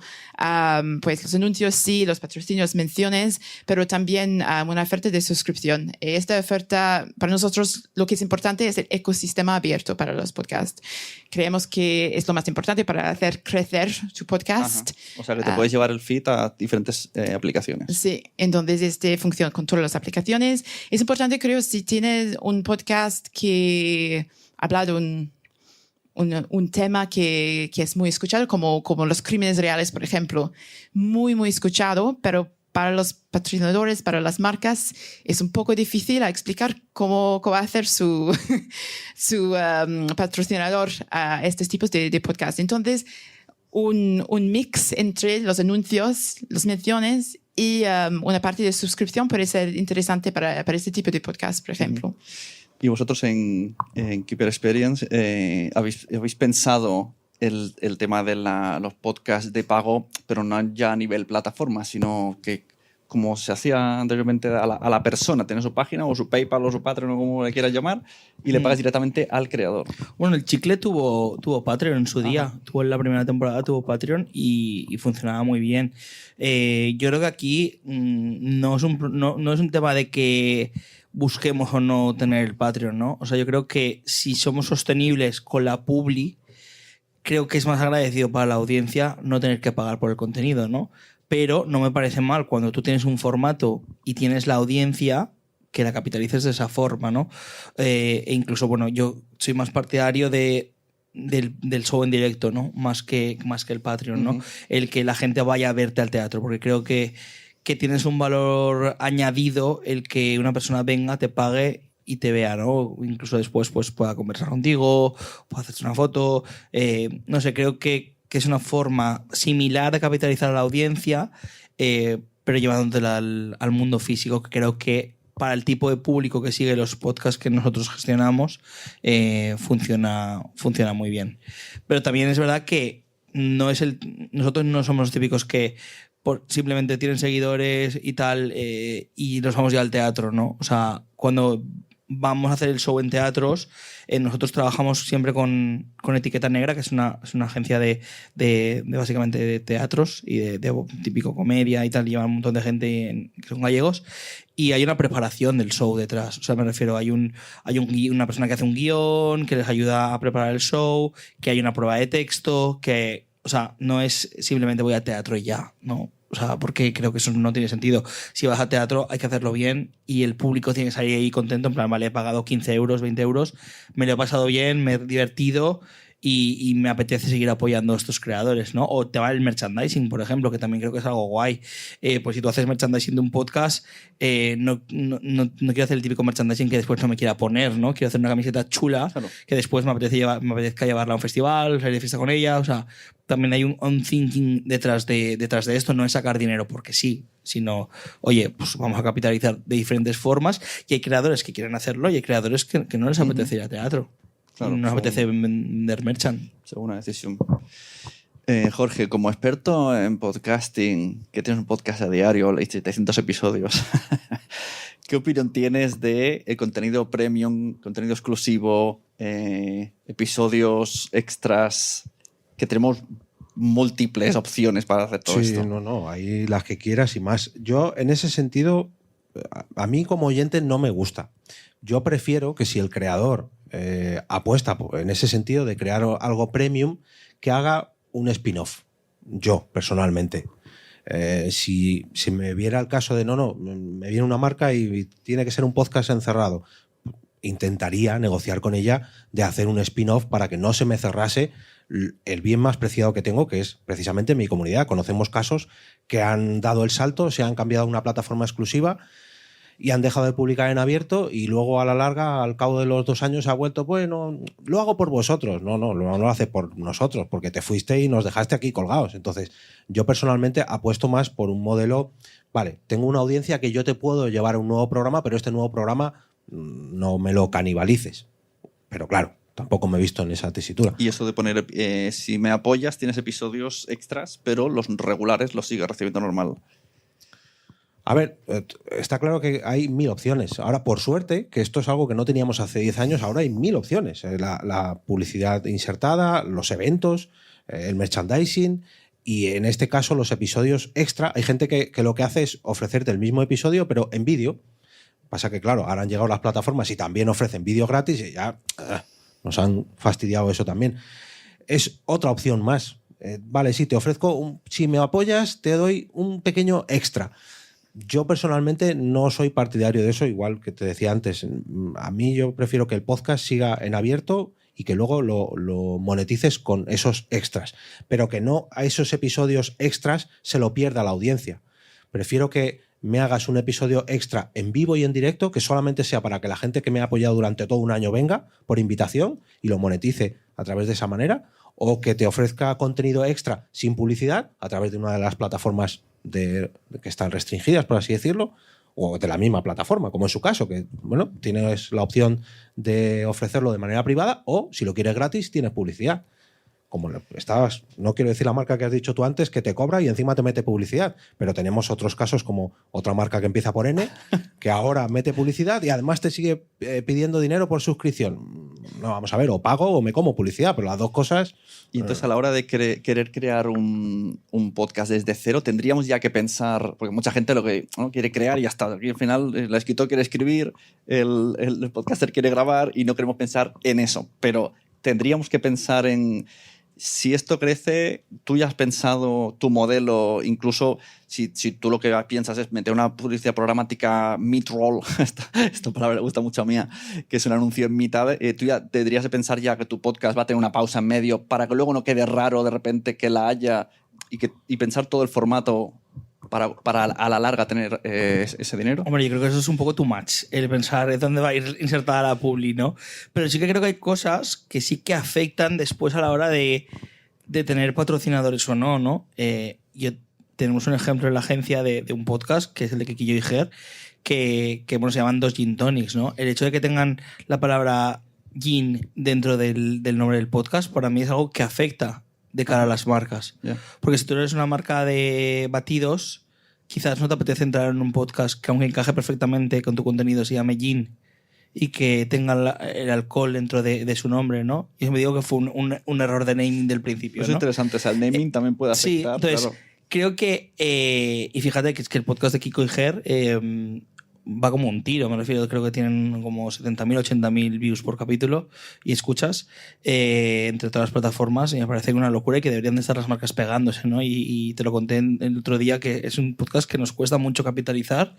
Pues los anuncios, sí, los patrocinios, menciones, pero también una oferta de suscripción. Esta oferta, para nosotros, lo que es importante es el ecosistema abierto para los podcasts. Creemos que es lo más importante para hacer crecer tu podcast. Ajá. O sea, que te puedes llevar el feed a diferentes aplicaciones. Sí, entonces funciona con todas las aplicaciones. Es importante, creo, si tienes un podcast que habla de un tema que es muy escuchado, como los crímenes reales, por ejemplo. Muy, muy escuchado, pero para los patrocinadores, para las marcas, es un poco difícil explicar cómo va a hacer su patrocinador a estos tipos de podcast. Entonces, un mix entre los anuncios, las menciones y una parte de suscripción puede ser interesante para este tipo de podcast, por ejemplo. Y vosotros en Keeper Experience habéis pensado el tema de los podcasts de pago, pero no ya a nivel plataforma, sino que como se hacía anteriormente a la persona, tiene su página o su PayPal o su Patreon o como le quieras llamar, y le pagas directamente al creador. Bueno, el Chicle tuvo Patreon en su día. Tuvo en la primera temporada, tuvo Patreon y funcionaba muy bien. Yo creo que aquí no es un tema de que busquemos o no tener el Patreon, ¿no? O sea, yo creo que si somos sostenibles con la publi, creo que es más agradecido para la audiencia no tener que pagar por el contenido, ¿no? Pero no me parece mal cuando tú tienes un formato y tienes la audiencia que la capitalices de esa forma, ¿no? E incluso, bueno, yo soy más partidario del show en directo, ¿no? Más que el Patreon, ¿no? El que la gente vaya a verte al teatro, porque creo que tienes un valor añadido el que una persona venga, te pague y te vea, ¿no? Incluso después pues, pueda conversar contigo, pueda hacerse una foto. No sé, creo que es una forma similar de capitalizar a la audiencia, pero llevándotela al mundo físico, que creo que para el tipo de público que sigue los podcasts que nosotros gestionamos, funciona muy bien. Pero también es verdad que nosotros no somos los típicos que simplemente tienen seguidores y tal, y nos vamos ya al teatro, ¿no? O sea, cuando vamos a hacer el show en teatros, nosotros trabajamos siempre con Etiqueta Negra, que es una agencia de básicamente de teatros y de típico comedia y tal, llevan un montón de gente que son gallegos, y hay una preparación del show detrás. O sea, me refiero, hay una persona que hace un guión, que les ayuda a preparar el show, que hay una prueba de texto, que, o sea, no es simplemente voy al teatro y ya, ¿no? O sea, porque creo que eso no tiene sentido. Si vas a teatro hay que hacerlo bien y el público tiene que salir ahí contento, en plan, vale, he pagado 15 euros, 20 euros, me lo he pasado bien, me he divertido y me apetece seguir apoyando a estos creadores, ¿no? O te va el merchandising, por ejemplo, que también creo que es algo guay. Pues si tú haces merchandising de un podcast, no quiero hacer el típico merchandising que después no me quiera poner, ¿no? Quiero hacer una camiseta chula, claro, que después me apetezca llevarla a un festival, salir de fiesta con ella. O sea, también hay un thinking detrás de esto. No es sacar dinero porque sí, sino, oye, pues vamos a capitalizar de diferentes formas. Y hay creadores que quieren hacerlo y hay creadores que no les apetece ir a teatro. Claro, no nos apetece vender merchant. Según una decisión. Jorge, como experto en podcasting, que tienes un podcast a diario, leíste 700 episodios, ¿qué opinión tienes de el contenido premium, contenido exclusivo, episodios extras, que tenemos múltiples opciones para hacer todo esto? Sí, no, hay las que quieras y más. Yo, en ese sentido, a mí como oyente no me gusta. Yo prefiero que si el creador apuesta en ese sentido de crear algo premium, que haga un spin-off. Yo, personalmente. Si me viera el caso de me viene una marca y tiene que ser un podcast encerrado, intentaría negociar con ella de hacer un spin-off para que no se me cerrase el bien más preciado que tengo, que es precisamente mi comunidad. Conocemos casos que han dado el salto, se han cambiado a una plataforma exclusiva y han dejado de publicar en abierto y luego a la larga, al cabo de los 2 años, ha vuelto, bueno, lo hago por vosotros. No lo hace por nosotros, porque te fuiste y nos dejaste aquí colgados. Entonces, yo personalmente apuesto más por un modelo, vale, tengo una audiencia que yo te puedo llevar a un nuevo programa, pero este nuevo programa no me lo canibalices. Pero claro, tampoco me he visto en esa tesitura. Y eso de poner, si me apoyas, tienes episodios extras, pero los regulares los sigues recibiendo normal. A ver, está claro que hay 1000 opciones. Ahora, por suerte, que esto es algo que no teníamos hace 10 años, ahora hay 1000 opciones. La publicidad insertada, los eventos, el merchandising y, en este caso, los episodios extra. Hay gente que lo que hace es ofrecerte el mismo episodio, pero en vídeo. Pasa que, claro, ahora han llegado las plataformas y también ofrecen vídeo gratis y ya nos han fastidiado eso también. Es otra opción más. Vale, sí, te ofrezco, si me apoyas, te doy un pequeño extra. Yo personalmente no soy partidario de eso, igual que te decía antes. A mí yo prefiero que el podcast siga en abierto y que luego lo monetices con esos extras, pero que no a esos episodios extras se lo pierda la audiencia. Prefiero que me hagas un episodio extra en vivo y en directo, que solamente sea para que la gente que me ha apoyado durante todo un año venga por invitación y lo monetice a través de esa manera, o que te ofrezca contenido extra sin publicidad a través de una de las plataformas que están restringidas, por así decirlo, o de la misma plataforma, como en su caso, que bueno, tienes la opción de ofrecerlo de manera privada, o si lo quieres gratis, tienes publicidad. Como no quiero decir la marca que has dicho tú antes, que te cobra y encima te mete publicidad, pero tenemos otros casos como otra marca que empieza por N, que ahora mete publicidad y además te sigue pidiendo dinero por suscripción. No, vamos a ver, o pago o me como publicidad, pero las dos cosas... Y entonces, a la hora de querer crear un podcast desde cero, tendríamos ya que pensar, porque mucha gente lo que quiere crear y ya está. Aquí al final el escritor quiere escribir, el podcaster quiere grabar y no queremos pensar en eso, pero tendríamos que pensar en... Si esto crece, tú ya has pensado tu modelo, incluso si tú lo que piensas es meter una publicidad programática mid-roll, esta palabra le gusta mucho a mí, que es un anuncio en mitad, tú ya tendrías que pensar ya que tu podcast va a tener una pausa en medio para que luego no quede raro de repente que la haya y pensar todo el formato para a la larga tener ese dinero. Hombre, yo creo que eso es un poco too much, el pensar dónde va a ir insertada la publi, ¿no? Pero sí que creo que hay cosas que sí que afectan después a la hora de tener patrocinadores o no, ¿no? Tenemos un ejemplo en la agencia de un podcast, que es el de Kikillo y Ger, que bueno, se llaman 2 Gin Tonics, ¿no? El hecho de que tengan la palabra gin dentro del nombre del podcast, para mí es algo que afecta de cara a las marcas. Yeah. Porque si tú eres una marca de batidos, quizás no te apetece entrar en un podcast que, aunque encaje perfectamente con tu contenido, se llame gin y que tenga el alcohol dentro de su nombre, ¿no? Y me digo que fue un error de naming del principio. Eso es interesante, o sea, el naming también puede afectar. Sí, entonces claro. Creo que, y fíjate que es que el podcast de Kiko y Ger, va como un tiro, me refiero, creo que tienen como 70.000, 80.000 views por capítulo y escuchas entre todas las plataformas, y me parece una locura y que deberían de estar las marcas pegándose, ¿no? Y te lo conté el otro día, que es un podcast que nos cuesta mucho capitalizar,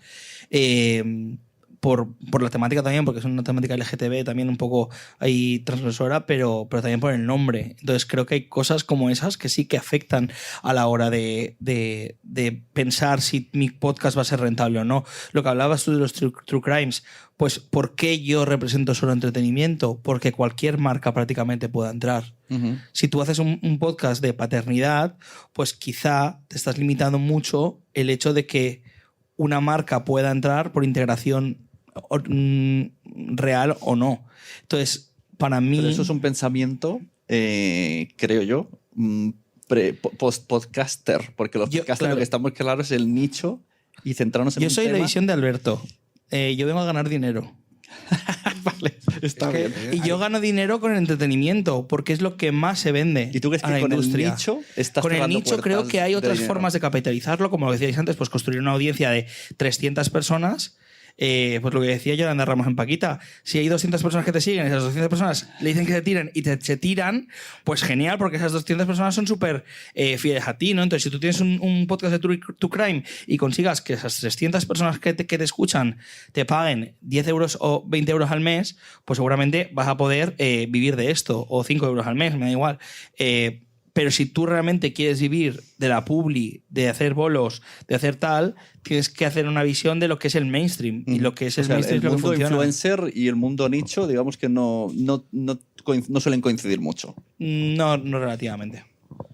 por la temática también, porque es una temática LGTB también un poco ahí transgresora, pero también por el nombre. Entonces creo que hay cosas como esas que sí que afectan a la hora de pensar si mi podcast va a ser rentable o no. Lo que hablabas tú de los true crimes, pues ¿por qué yo represento solo entretenimiento? Porque cualquier marca prácticamente pueda entrar. Uh-huh. Si tú haces un podcast de paternidad, pues quizá te estás limitando mucho el hecho de que una marca pueda entrar por integración real o no. Entonces, para mí... Pero eso es un pensamiento, creo yo, post-podcaster, porque los podcasters claro, lo que estamos claros es el nicho y centrarnos en yo un soy tema. la visión de Alberto. Yo vengo a ganar dinero. Vale, está bien. Y yo gano dinero con el entretenimiento, porque es lo que más se vende. ¿Y tú crees a que la con industria. el nicho estás Con el cerrando nicho creo puertas que hay de otras dinero? formas de capitalizarlo, como lo decíais antes, pues construir una audiencia de 300 personas. Pues lo que decía Yolanda Ramos en Paquita, si hay 200 personas que te siguen, esas 200 personas le dicen que se tiren y se tiran, pues genial, porque esas 200 personas son súper fieles a ti, ¿no? Entonces, si tú tienes un podcast de True Crime y consigas que esas 300 personas que te escuchan te paguen 10 euros o 20 euros al mes, pues seguramente vas a poder vivir de esto, o 5 euros al mes, me da igual. Pero si tú realmente quieres vivir de la publi, de hacer bolos, de hacer tal, tienes que hacer una visión de lo que es el mainstream. Y lo que es el mainstream es lo que funciona. El mundo influencer y el mundo nicho, digamos que no suelen coincidir mucho. No relativamente.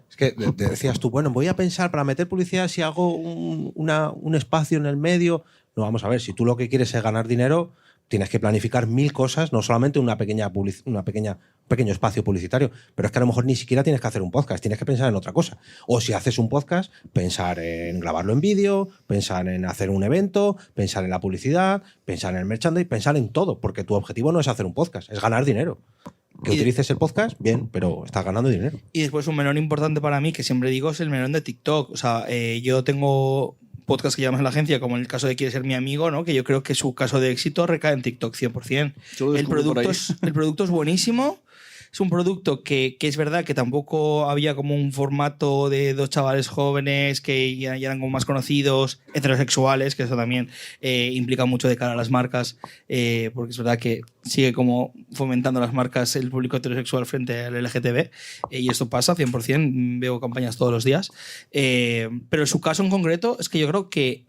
Es que decías tú, bueno, voy a pensar para meter publicidad si hago un espacio en el medio. No, vamos a ver, si tú lo que quieres es ganar dinero, tienes que planificar 1000 cosas, no solamente un pequeño espacio publicitario, pero es que a lo mejor ni siquiera tienes que hacer un podcast, tienes que pensar en otra cosa. O si haces un podcast, pensar en grabarlo en vídeo, pensar en hacer un evento, pensar en la publicidad, pensar en el merchandising, pensar en todo, porque tu objetivo no es hacer un podcast, es ganar dinero. Que utilices el podcast, bien, pero estás ganando dinero. Y después un melón importante para mí, que siempre digo, es el melón de TikTok. O sea, yo tengo podcast que llamamos en la agencia, como en el caso de Quiere Ser Mi Amigo, ¿no? Que yo creo que su caso de éxito recae en TikTok 100%. El producto es buenísimo. Es un producto que es verdad que tampoco había como un formato de dos chavales jóvenes que ya eran como más conocidos, heterosexuales, que eso también implica mucho de cara a las marcas, porque es verdad que sigue como fomentando las marcas el público heterosexual frente al LGTB, y esto pasa 100%, veo campañas todos los días. Pero en su caso en concreto es que yo creo que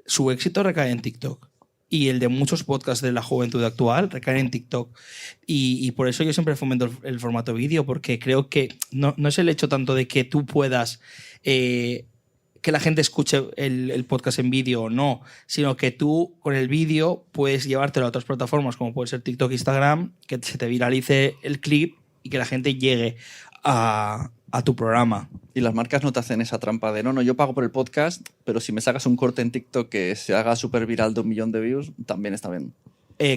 su éxito recae en TikTok. Y el de muchos podcasts de la juventud actual recaen en TikTok. Y por eso yo siempre fomento el formato vídeo, porque creo que no es el hecho tanto de que tú puedas que la gente escuche el podcast en vídeo o no, sino que tú con el vídeo puedes llevártelo a otras plataformas como puede ser TikTok, Instagram, que se te viralice el clip y que la gente llegue a tu programa. Y las marcas no te hacen esa trampa de no, yo pago por el podcast, pero si me sacas un corte en TikTok que se haga súper viral de 1 millón de views, también está bien.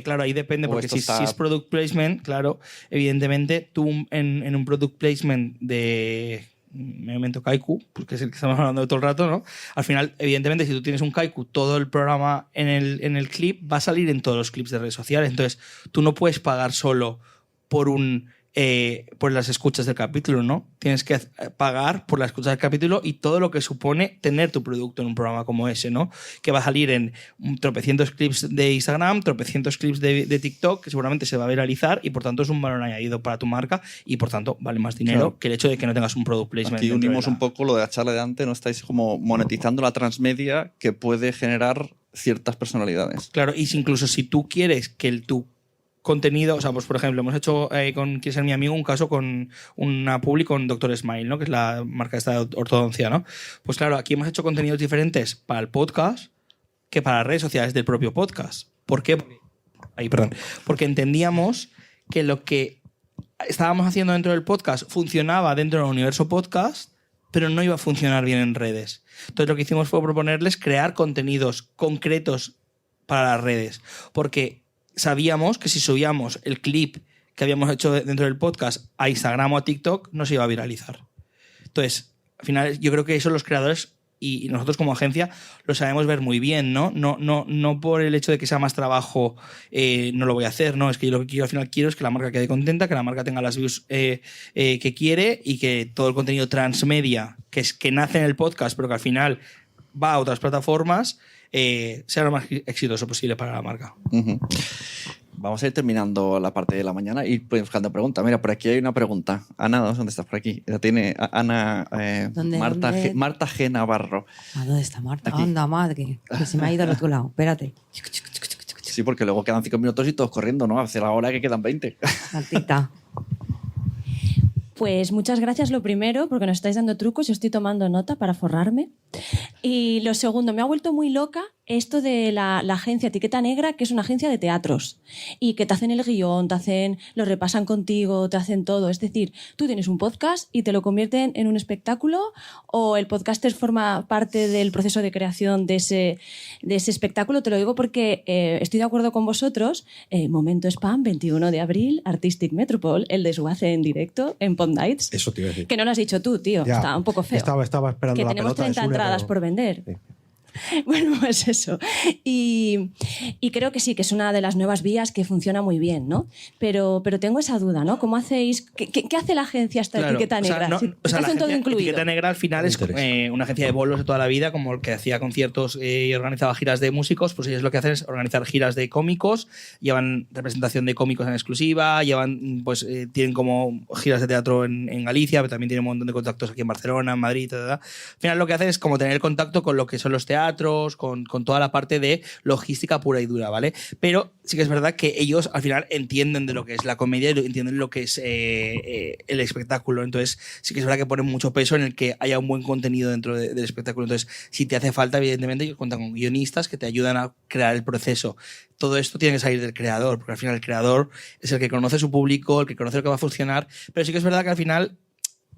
Claro, ahí depende, porque si es product placement, claro, evidentemente tú en un product placement de Memento Kaiku, porque es el que estamos hablando de todo el rato, ¿no? Al final, evidentemente, si tú tienes un Kaiku, todo el programa en el clip va a salir en todos los clips de redes sociales. Entonces, tú no puedes pagar solo por por las escuchas del capítulo, ¿no? Tienes que pagar por las escuchas del capítulo y todo lo que supone tener tu producto en un programa como ese, ¿no? Que va a salir en tropecientos clips de Instagram, tropecientos clips de TikTok, que seguramente se va a viralizar y por tanto es un valor añadido para tu marca y por tanto vale más dinero, claro, que el hecho de que no tengas un product placement. Aquí unimos un poco lo de la charla de antes, no estáis como monetizando la transmedia que puede generar ciertas personalidades. Claro, y incluso si tú quieres que tu contenido, o sea, pues por ejemplo, hemos hecho con Quiere Ser Mi Amigo un caso con una publi con Dr. Smile, ¿no? Que es la marca esta de ortodoncia, ¿no? Pues claro, aquí hemos hecho contenidos diferentes para el podcast que para las redes sociales del propio podcast. ¿Por qué? Porque entendíamos que lo que estábamos haciendo dentro del podcast funcionaba dentro del universo podcast, pero no iba a funcionar bien en redes. Entonces lo que hicimos fue proponerles crear contenidos concretos para las redes, porque sabíamos que si subíamos el clip que habíamos hecho dentro del podcast a Instagram o a TikTok, no se iba a viralizar. Entonces, al final, yo creo que eso los creadores y nosotros como agencia lo sabemos ver muy bien, ¿no? No por el hecho de que sea más trabajo no lo voy a hacer, no, es que yo lo que al final quiero es que la marca quede contenta, que la marca tenga las views que quiere y que todo el contenido transmedia que nace en el podcast pero que al final va a otras plataformas sea lo más exitoso posible para la marca. Uh-huh. Vamos a ir terminando la parte de la mañana y buscando preguntas. Mira, por aquí hay una pregunta. Ana, ¿dónde estás? Por aquí. La tiene Ana Marta G. Navarro. ¿Dónde está Marta? Aquí. Anda, madre, que se me ha ido al otro lado. Espérate. Sí, porque luego quedan 5 minutos y todos corriendo, ¿no? Hace la hora que quedan 20. Martita. Pues muchas gracias, lo primero, porque nos estáis dando trucos, yo estoy tomando nota para forrarme. Y lo segundo, me ha vuelto muy loca esto de la agencia Etiqueta Negra, que es una agencia de teatros y que te hacen el guión, lo repasan contigo, te hacen todo. Es decir, tú tienes un podcast y te lo convierten en un espectáculo, o el podcaster forma parte del proceso de creación de ese espectáculo. Te lo digo porque estoy de acuerdo con vosotros. Momento Spam, 21 de abril, Artistic Metropole, el desguace en directo en Pod Nights. Eso te iba a decir. Que no lo has dicho tú, tío. Ya, está un poco feo. Estaba esperando que la tenemos pelota de 30 Sune, entradas pero- por vender. Sí. Bueno, pues eso. Y creo que sí, que es una de las nuevas vías que funciona muy bien, ¿no? Pero tengo esa duda, ¿no? ¿Cómo hacéis? ¿Qué hace la agencia esta Claro, Etiqueta Negra? la Hacen todo agencia incluido. Etiqueta Negra al final es una agencia de bolos de toda la vida, como el que hacía conciertos y organizaba giras de músicos. Pues ellos lo que hacen es organizar giras de cómicos, llevan representación de cómicos en exclusiva, tienen como giras de teatro en Galicia, pero también tienen un montón de contactos aquí en Barcelona, en Madrid, etc. Al final lo que hacen es como tener contacto con lo que son los teatros, con toda la parte de logística pura y dura, ¿vale? Pero sí que es verdad que ellos al final entienden de lo que es la comedia y entienden lo que es el espectáculo. Entonces sí que es verdad que ponen mucho peso en el que haya un buen contenido dentro del espectáculo. Entonces, si te hace falta, evidentemente, ellos cuentan con guionistas que te ayudan a crear el proceso. Todo esto tiene que salir del creador, porque al final el creador es el que conoce su público, el que conoce lo que va a funcionar. Pero sí que es verdad que al final,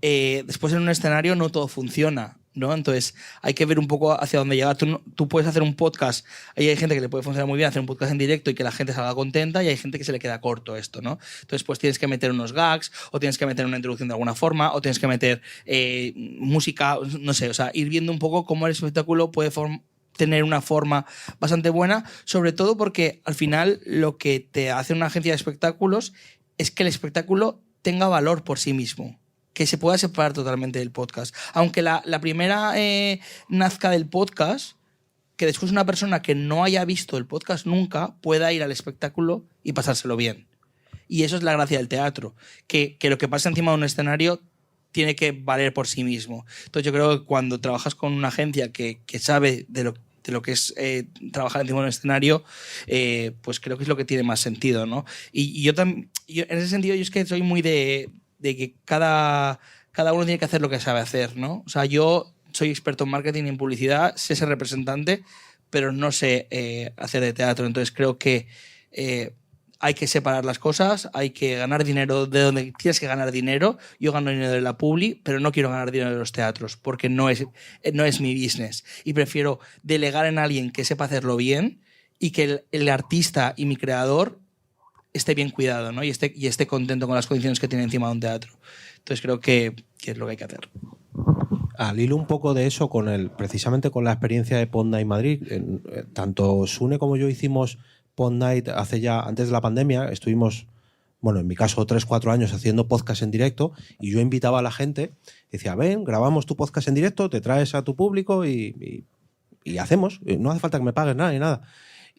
después en un escenario no todo funciona, ¿no? Entonces hay que ver un poco hacia dónde llegar. Tú puedes hacer un podcast, ahí hay gente que le puede funcionar muy bien hacer un podcast en directo y que la gente salga contenta, y hay gente que se le queda corto esto, ¿no? Entonces pues tienes que meter unos gags, o tienes que meter una introducción de alguna forma, o tienes que meter música, no sé, o sea, ir viendo un poco cómo el espectáculo puede tener una forma bastante buena, sobre todo porque al final lo que te hace una agencia de espectáculos es que el espectáculo tenga valor por sí mismo, que se pueda separar totalmente del podcast. Aunque la primera nazca del podcast, que después una persona que no haya visto el podcast nunca pueda ir al espectáculo y pasárselo bien. Y eso es la gracia del teatro, que lo que pasa encima de un escenario tiene que valer por sí mismo. Entonces yo creo que cuando trabajas con una agencia que sabe de lo que es trabajar encima de un escenario, pues creo que es lo que tiene más sentido, ¿no? Y yo en ese sentido, yo es que soy muy de que cada uno tiene que hacer lo que sabe hacer, ¿no? O sea, yo soy experto en marketing y en publicidad, sé ser representante, pero no sé hacer de teatro. Entonces creo que hay que separar las cosas, hay que ganar dinero de donde tienes que ganar dinero. Yo gano dinero de la publi, pero no quiero ganar dinero de los teatros, porque no es mi business. Y prefiero delegar en alguien que sepa hacerlo bien y que el artista y mi creador esté bien cuidado, ¿no? Y esté contento con las condiciones que tiene encima de un teatro. Entonces creo que es lo que hay que hacer. Al hilo un poco de eso, precisamente con la experiencia de Pod Night Madrid, tanto Sune como yo hicimos Pod Night antes de la pandemia. Estuvimos, bueno, en mi caso 3-4 años haciendo podcast en directo, y yo invitaba a la gente, decía, ven, grabamos tu podcast en directo, te traes a tu público y hacemos, no hace falta que me pagues nada ni nada.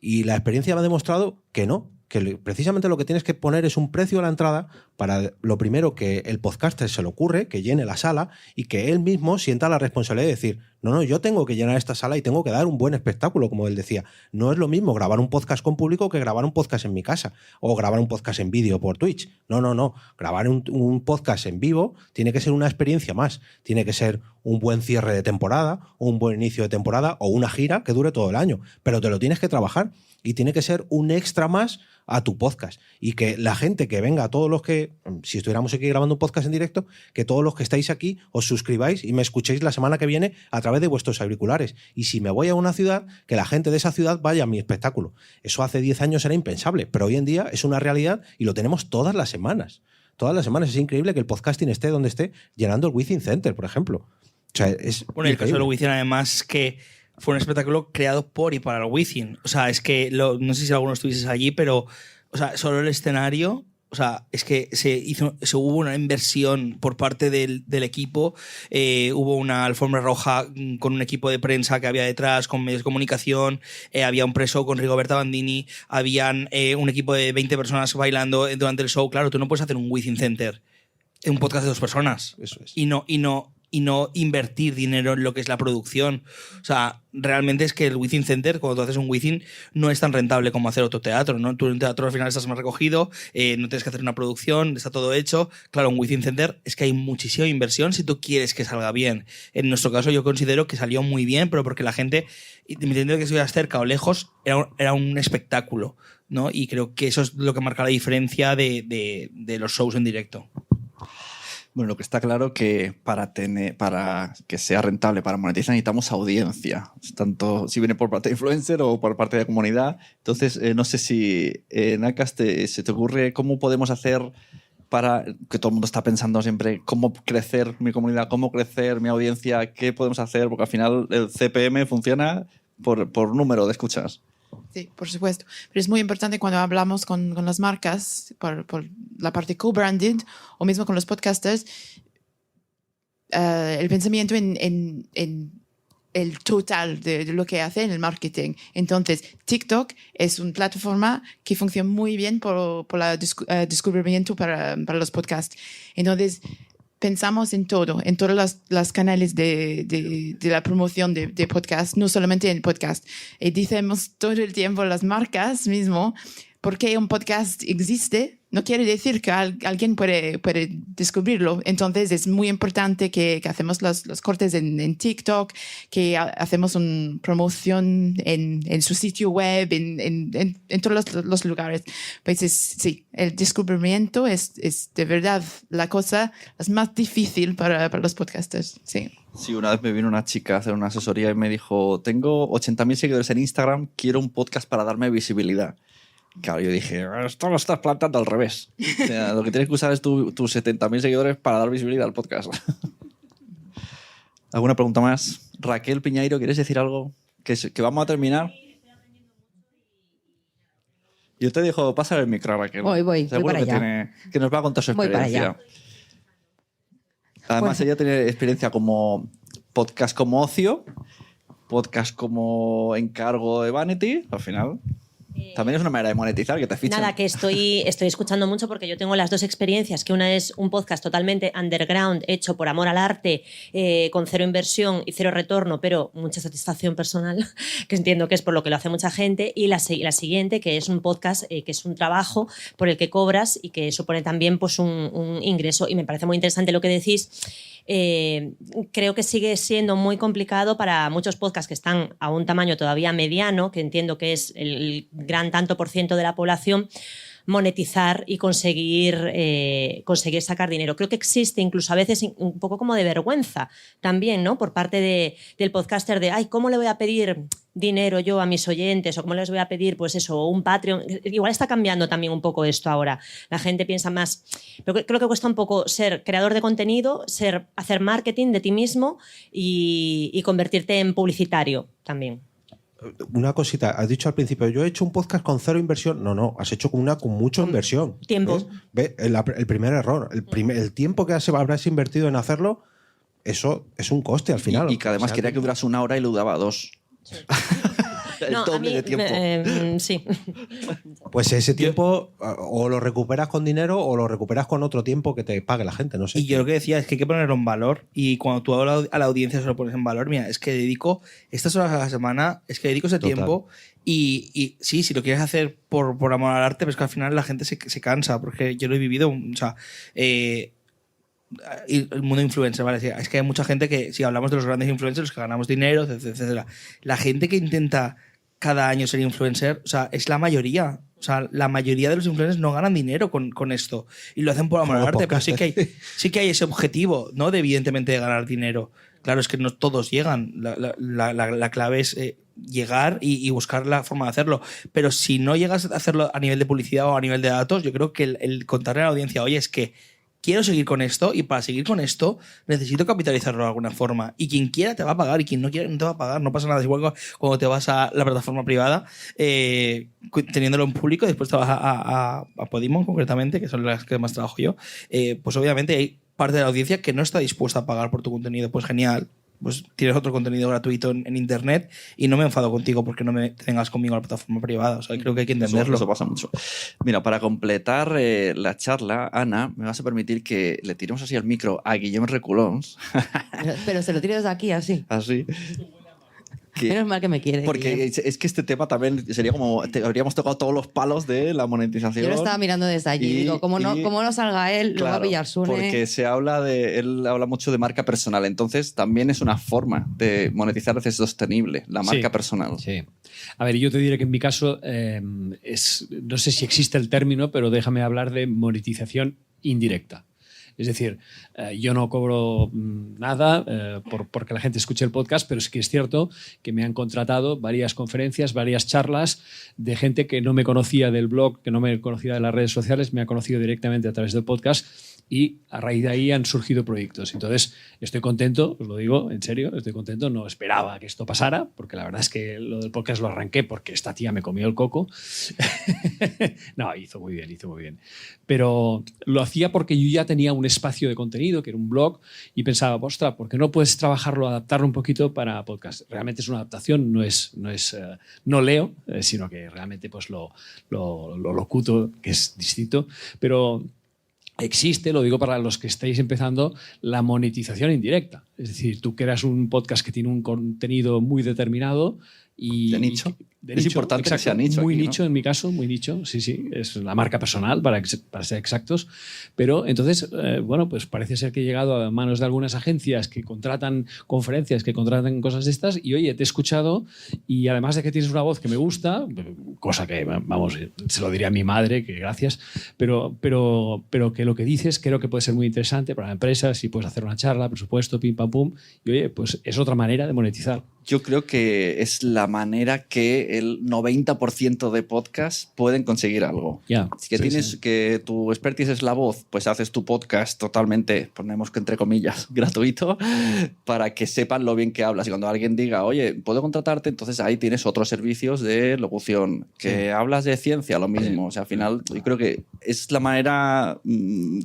Y la experiencia me ha demostrado que no, que precisamente lo que tienes que poner es un precio a la entrada para, lo primero, que el podcaster se le ocurre, que llene la sala y que él mismo sienta la responsabilidad de decir, no, yo tengo que llenar esta sala y tengo que dar un buen espectáculo, como él decía. No es lo mismo grabar un podcast con público que grabar un podcast en mi casa o grabar un podcast en vídeo por Twitch. No. Grabar un podcast en vivo tiene que ser una experiencia más. Tiene que ser un buen cierre de temporada, o un buen inicio de temporada, o una gira que dure todo el año. Pero te lo tienes que trabajar y tiene que ser un extra más a tu podcast. Y que la gente que venga, todos los que, si estuviéramos aquí grabando un podcast en directo, que todos los que estáis aquí os suscribáis y me escuchéis la semana que viene a través de vuestros auriculares. Y si me voy a una ciudad, que la gente de esa ciudad vaya a mi espectáculo. Eso hace 10 años era impensable, pero hoy en día es una realidad y lo tenemos todas las semanas. Todas las semanas. Es increíble que el podcasting esté donde esté, llenando el Within Center, por ejemplo. sea, es Bueno, y el caso del increíble. Wizzing, además, es que fue un espectáculo creado por y para el Wizzing. O sea, es que no sé si alguno estuvieses allí, pero o sea, solo el escenario. O sea, es que hubo una inversión por parte del equipo. Hubo una alfombra roja con un equipo de prensa que había detrás, con medios de comunicación. Había un pre-show con Rigoberta Bandini. Habían un equipo de 20 personas bailando durante el show. Claro, tú no puedes hacer un Wizzing Center en un podcast de 2 personas. Eso es. Y no invertir dinero en lo que es la producción. O sea, realmente es que el Wizzing Center, cuando tú haces un Wizzing, no es tan rentable como hacer otro teatro, ¿no? Tú en un teatro al final estás más recogido, no tienes que hacer una producción, está todo hecho. Claro, un Wizzing Center es que hay muchísima inversión si tú quieres que salga bien. En nuestro caso yo considero que salió muy bien, pero porque la gente, independientemente de que estuvieras cerca o lejos, era un espectáculo, ¿no? Y creo que eso es lo que marca la diferencia de los shows en directo. Bueno, lo que está claro que para que sea rentable, para monetizar, necesitamos audiencia, tanto si viene por parte de influencer o por parte de la comunidad. Entonces, no sé si en Acast se te ocurre cómo podemos hacer para que todo el mundo está pensando siempre cómo crecer mi comunidad, cómo crecer mi audiencia, qué podemos hacer, porque al final el CPM funciona por número de escuchas. Sí, por supuesto. Pero es muy importante cuando hablamos con las marcas, por la parte co-branded, o mismo con los podcasters, el pensamiento en el total de lo que hace en el marketing. Entonces, TikTok es una plataforma que funciona muy bien por el descubrimiento para los podcasts. Entonces, pensamos en todo, en todos los canales de la promoción de podcast, no solamente en el podcast. Y decimos todo el tiempo las marcas mismo, porque un podcast existe, no quiere decir que alguien puede descubrirlo. Entonces es muy importante que hacemos los cortes en TikTok, que hacemos una promoción en su sitio web, en todos los lugares. Pues sí, el descubrimiento es de verdad la cosa más difícil para los podcasters. Sí. Sí, una vez me vino una chica a hacer una asesoría y me dijo, tengo 80.000 seguidores en Instagram, quiero un podcast para darme visibilidad. Claro, yo dije, esto lo estás plantando al revés. O sea, lo que tienes que usar es tus 70.000 seguidores para dar visibilidad al podcast. ¿Alguna pregunta más? Raquel Piñeiro, ¿quieres decir algo? Que vamos a terminar. Yo te dejo pasar el micro, Raquel. Voy Seguro para que, allá. que nos va a contar su Voy para experiencia. allá. Además, Pues- ella tiene experiencia como podcast como ocio, podcast como encargo de Vanity, al final. También es una manera de monetizar, que te fichan. Nada, que estoy escuchando mucho porque yo tengo las dos experiencias, que una es un podcast totalmente underground, hecho por amor al arte, con cero inversión y cero retorno, pero mucha satisfacción personal, que entiendo que es por lo que lo hace mucha gente, y la siguiente, que es un podcast que es un trabajo por el que cobras y que supone también pues, un ingreso. Y me parece muy interesante lo que decís. Creo que sigue siendo muy complicado para muchos podcasts que están a un tamaño todavía mediano, que entiendo que es el gran tanto por ciento de la población, monetizar y conseguir sacar dinero. Creo que existe incluso a veces un poco como de vergüenza también, ¿no? Por parte del podcaster de, ay, ¿cómo le voy a pedir dinero yo a mis oyentes? O ¿cómo les voy a pedir, pues eso, un Patreon? Igual está cambiando también un poco esto ahora. La gente piensa más... Pero creo que cuesta un poco ser creador de contenido, hacer marketing de ti mismo y convertirte en publicitario también. Una cosita, has dicho al principio, yo he hecho un podcast con cero inversión. No, has hecho con mucha inversión. Tiempo. ¿Ves? El primer error. El tiempo que habrás invertido en hacerlo, eso es un coste al final. Y que además O sea, quería que durase 1 hora y lo duraba 2. El No, a doble mí, de tiempo. sí. Pues ese tiempo o lo recuperas con dinero o lo recuperas con otro tiempo que te pague la gente, no sé. Y yo lo que decía es que hay que ponerlo en valor, y cuando tú a la audiencia se lo pones en valor, mira, es que dedico estas horas a la semana, es que dedico ese Total. tiempo, y sí, si lo quieres hacer por amor al arte, pero es que al final la gente se cansa, porque yo lo he vivido, o sea, y el mundo influencer, ¿vale? Es que hay mucha gente que, si hablamos de los grandes influencers, los que ganamos dinero, etcétera, la gente que intenta cada año ser influencer, o sea, es la mayoría. O sea, la mayoría de los influencers no ganan dinero con esto. Y lo hacen por amor al arte, pero sí que hay ese objetivo, ¿no? Evidentemente, de ganar dinero. Claro, es que no todos llegan. La clave es llegar y buscar la forma de hacerlo. Pero si no llegas a hacerlo a nivel de publicidad o a nivel de datos, yo creo que el contarle a la audiencia, oye, es que quiero seguir con esto y para seguir con esto necesito capitalizarlo de alguna forma. Y quien quiera te va a pagar y quien no quiera no te va a pagar. No pasa nada. Es igual cuando te vas a la plataforma privada, teniéndolo en público, después te vas a Podimo concretamente, que son las que más trabajo yo, pues obviamente hay parte de la audiencia que no está dispuesta a pagar por tu contenido. Pues genial. Pues tienes otro contenido gratuito en internet y no me enfado contigo porque no me tengas conmigo en la plataforma privada. O sea, creo que hay que entenderlo. Eso pasa mucho. Mira, para completar la charla, Ana, me vas a permitir que le tiremos así al micro a Guillem Reculons. Pero se lo tiro desde aquí, así. Así. Menos mal que me quiere. Porque Guillem. es que este tema también sería como... habríamos tocado todos los palos de la monetización. Yo lo estaba mirando desde allí. Digo, como no salga él, lo va a pillar Sune. Porque él habla mucho de marca personal. Entonces, también es una forma de monetizar de sostenible, la marca personal. Sí. A ver, yo te diré que en mi caso, no sé si existe el término, pero déjame hablar de monetización indirecta. Es decir, yo no cobro nada porque la gente escuche el podcast, pero sí que es cierto que me han contratado varias conferencias, varias charlas de gente que no me conocía del blog, que no me conocía de las redes sociales, me ha conocido directamente a través del podcast y a raíz de ahí han surgido proyectos. Entonces, estoy contento, os lo digo en serio, estoy contento. No esperaba que esto pasara, porque la verdad es que lo del podcast lo arranqué porque esta tía me comió el coco. No, hizo muy bien. Pero lo hacía porque yo ya tenía un espacio de contenido, que era un blog, y pensaba, ostras, ¿por qué no puedes trabajarlo, adaptarlo un poquito para podcast? Realmente es una adaptación, no leo, sino que realmente pues lo locuto, que es distinto, pero existe, lo digo para los que estáis empezando, la monetización indirecta. Es decir, tú creas un podcast que tiene un contenido muy determinado y... ¿De nicho? De es nicho, importante exacto, que sea nicho. Muy aquí, nicho, ¿no? en mi caso, muy nicho. Sí, es la marca personal, para ser exactos. Pero entonces, bueno, pues parece ser que he llegado a manos de algunas agencias que contratan conferencias, que contratan cosas de estas, y oye, te he escuchado y además de que tienes una voz que me gusta, cosa que, vamos, se lo diría a mi madre, que gracias, pero que lo que dices creo que puede ser muy interesante para la empresa, si puedes hacer una charla, por supuesto, pim, pam, pum, y oye, pues es otra manera de monetizar. Yo creo que es la manera que el 90% de podcasts pueden conseguir algo. Que tu expertise es la voz, pues haces tu podcast totalmente, ponemos que entre comillas, gratuito, para que sepan lo bien que hablas. Y cuando alguien diga, oye, ¿puedo contratarte? Entonces ahí tienes otros servicios de locución. Que hablas de ciencia, lo mismo. O sea, al final, yo creo que es la manera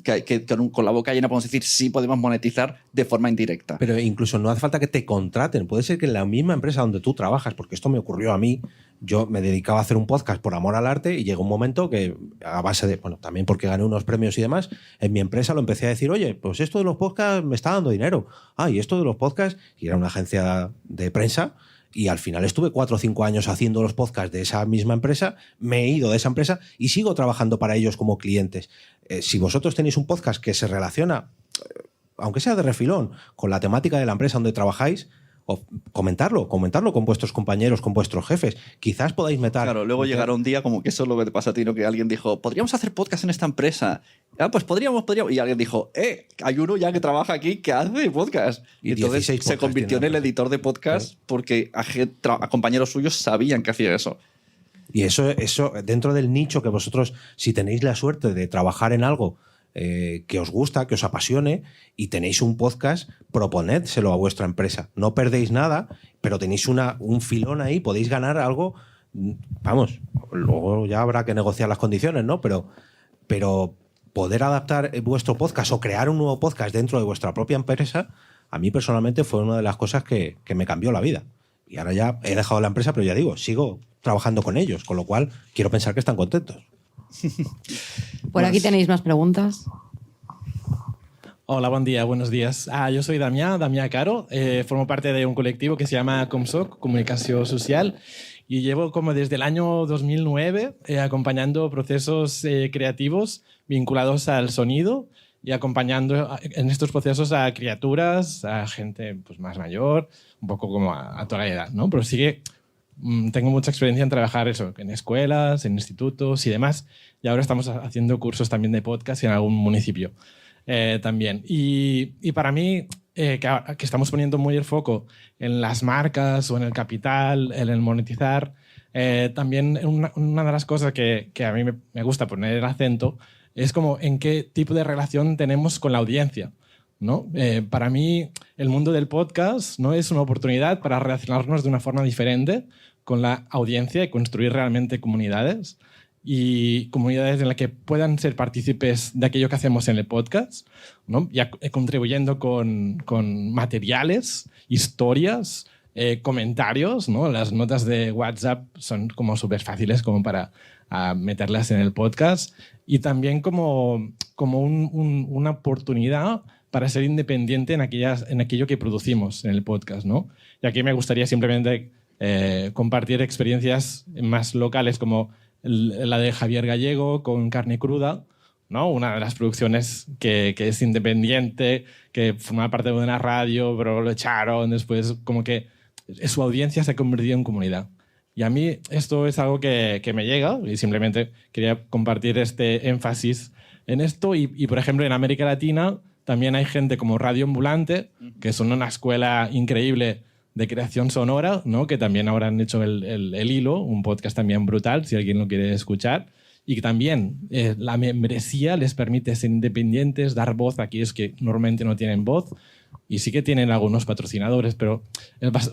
que con la boca llena podemos decir sí podemos monetizar de forma indirecta. Pero incluso no hace falta que te contraten. Puede ser que en la misma empresa donde tú trabajas, porque esto me ocurrió a mí, yo me dedicaba a hacer un podcast por amor al arte y llegó un momento que a base de, bueno, también porque gané unos premios y demás, en mi empresa lo empecé a decir, oye, pues esto de los podcasts me está dando dinero. Y esto de los podcasts, y era una agencia de prensa, y al final estuve 4 o 5 años haciendo los podcasts de esa misma empresa, me he ido de esa empresa y sigo trabajando para ellos como clientes. Si vosotros tenéis un podcast que se relaciona, aunque sea de refilón, con la temática de la empresa donde trabajáis, o comentarlo con vuestros compañeros, con vuestros jefes. Quizás podáis meter... Claro, luego llegará un día como que eso es lo que te pasa a ti, ¿no? Que alguien dijo, ¿podríamos hacer podcast en esta empresa? Pues podríamos. Y alguien dijo, hay uno ya que trabaja aquí que hace podcast. Y entonces se convirtió en el editor de podcast porque a compañeros suyos sabían que hacía eso. Y eso dentro del nicho que vosotros, si tenéis la suerte de trabajar en algo que os gusta, que os apasione y tenéis un podcast, proponédselo a vuestra empresa. No perdéis nada, pero tenéis un filón ahí, podéis ganar algo. Vamos, luego ya habrá que negociar las condiciones, ¿no? Pero poder adaptar vuestro podcast o crear un nuevo podcast dentro de vuestra propia empresa, a mí personalmente fue una de las cosas que me cambió la vida. Y ahora ya he dejado la empresa, pero ya digo, sigo trabajando con ellos, con lo cual quiero pensar que están contentos. Por aquí tenéis más preguntas. Hola, buen día, buenos días. Yo soy Damián Caro, formo parte de un colectivo que se llama Comsoc, Comunicación Social, y llevo como desde el año 2009 acompañando procesos creativos vinculados al sonido y acompañando en estos procesos a criaturas, a gente pues, más mayor, un poco como a toda la edad, ¿no? Pero sí que tengo mucha experiencia en trabajar eso, en escuelas, en institutos y demás, y ahora estamos haciendo cursos también de podcast en algún municipio también. Y para mí, que estamos poniendo muy el foco en las marcas o en el capital, en el monetizar, también una de las cosas que a mí me gusta poner el acento es como en qué tipo de relación tenemos con la audiencia, ¿no? Para mí, el mundo del podcast, ¿no?, es una oportunidad para relacionarnos de una forma diferente con la audiencia y construir realmente comunidades, y comunidades en las que puedan ser partícipes de aquello que hacemos en el podcast, ¿no? Ya contribuyendo con materiales, historias, comentarios, ¿no? Las notas de WhatsApp son como súper fáciles como para meterlas en el podcast, y también como una oportunidad para ser independiente en aquello que producimos en el podcast, ¿no? Y aquí me gustaría simplemente compartir experiencias más locales, como la de Javier Gallego con Carne Cruda, ¿no? Una de las producciones que es independiente, que formaba parte de una radio, pero lo echaron después, como que su audiencia se ha convertido en comunidad. Y a mí esto es algo que me llega, y simplemente quería compartir este énfasis en esto. Y por ejemplo, en América Latina también hay gente como Radio Ambulante, que son una escuela increíble de creación sonora, ¿no? Que también ahora han hecho el Hilo, un podcast también brutal, si alguien lo quiere escuchar. Y que también la membresía les permite ser independientes, dar voz a aquellos que normalmente no tienen voz. Y sí que tienen algunos patrocinadores, pero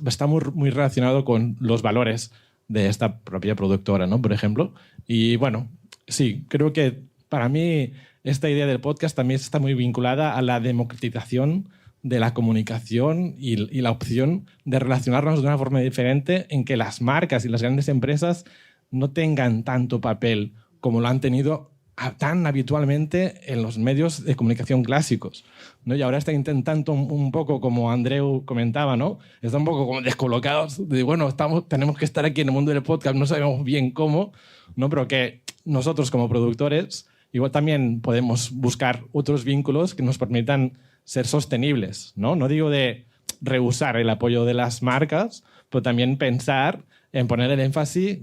está muy relacionado con los valores de esta propia productora, ¿no? Por ejemplo. Y bueno, sí, creo que para mí esta idea del podcast también está muy vinculada a la democratización de la comunicación y la opción de relacionarnos de una forma diferente, en que las marcas y las grandes empresas no tengan tanto papel como lo han tenido tan habitualmente en los medios de comunicación clásicos, ¿no? Y ahora está intentando un poco, como Andreu comentaba, ¿no? Está un poco como descolocados de, bueno, tenemos que estar aquí en el mundo del podcast, no sabemos bien cómo, ¿no? Pero que nosotros como productores igual también podemos buscar otros vínculos que nos permitan ser sostenibles, ¿no? No digo de rehusar el apoyo de las marcas, pero también pensar en poner el énfasis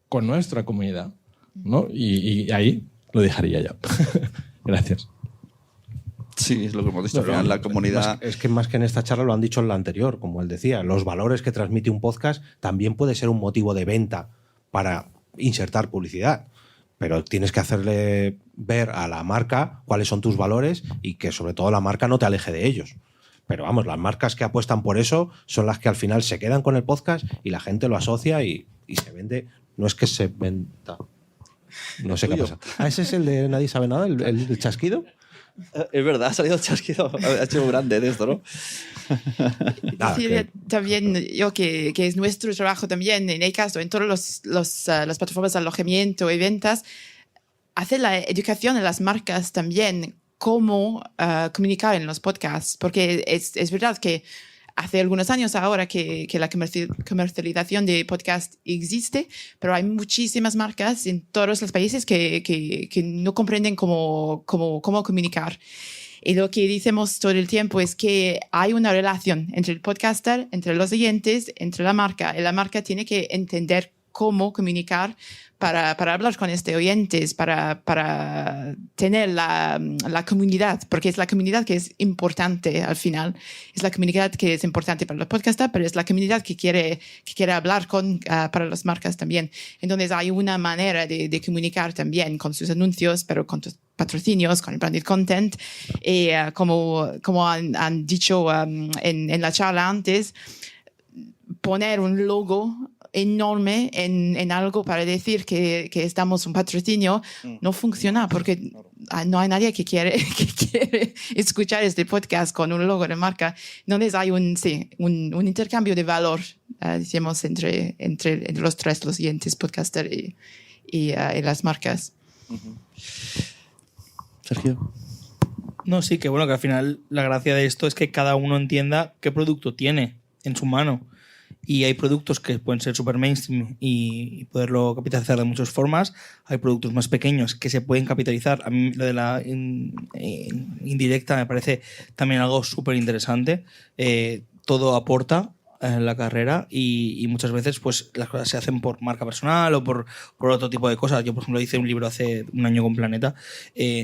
con nuestra comunidad, ¿no? Y ahí lo dejaría ya. Gracias. Sí, es lo que hemos dicho. Al final, la comunidad... Es que más que en esta charla lo han dicho en la anterior, como él decía, los valores que transmite un podcast también puede ser un motivo de venta para insertar publicidad, pero tienes que hacerle ver a la marca cuáles son tus valores y que sobre todo la marca no te aleje de ellos. Pero vamos, las marcas que apuestan por eso son las que al final se quedan con el podcast y la gente lo asocia y se vende. No es que se venda. No sé qué pasa. ¿Ese es el de Nadie sabe nada? ¿El chasquido? Es verdad, ha salido chasquido. Ha hecho grande de esto, ¿no? Decir también yo que es nuestro trabajo también en Acast o en todas las plataformas de alojamiento y ventas, hacer la educación de las marcas también, cómo comunicar en los podcasts, porque es verdad que hace algunos años ahora que la comercialización de podcast existe, pero hay muchísimas marcas en todos los países que no comprenden cómo comunicar. Y lo que decimos todo el tiempo es que hay una relación entre el podcaster, entre los oyentes, entre la marca. Y la marca tiene que entender cómo comunicar para hablar con este oyentes, para tener la comunidad, porque es la comunidad que es importante al final. Es la comunidad que es importante para los podcasters, pero es la comunidad que quiere hablar para las marcas también. Entonces hay una manera de comunicar también con sus anuncios, pero con tus patrocinios, con el branded content. Y como han dicho en la charla antes, poner un logo enorme en algo para decir que estamos un patrocinio no funciona, porque no hay nadie que quiere escuchar este podcast con un logo de marca. Entonces hay un intercambio de valor, decimos, entre los tres, los oyentes, podcaster y las marcas. Sergio. No, sí, que bueno, que al final la gracia de esto es que cada uno entienda qué producto tiene en su mano. Y hay productos que pueden ser super mainstream y poderlo capitalizar de muchas formas. Hay productos más pequeños que se pueden capitalizar. A mí lo de la indirecta me parece también algo súper interesante. Todo aporta en la carrera y muchas veces pues las cosas se hacen por marca personal o por otro tipo de cosas. Yo, por ejemplo, hice un libro hace un año con Planeta.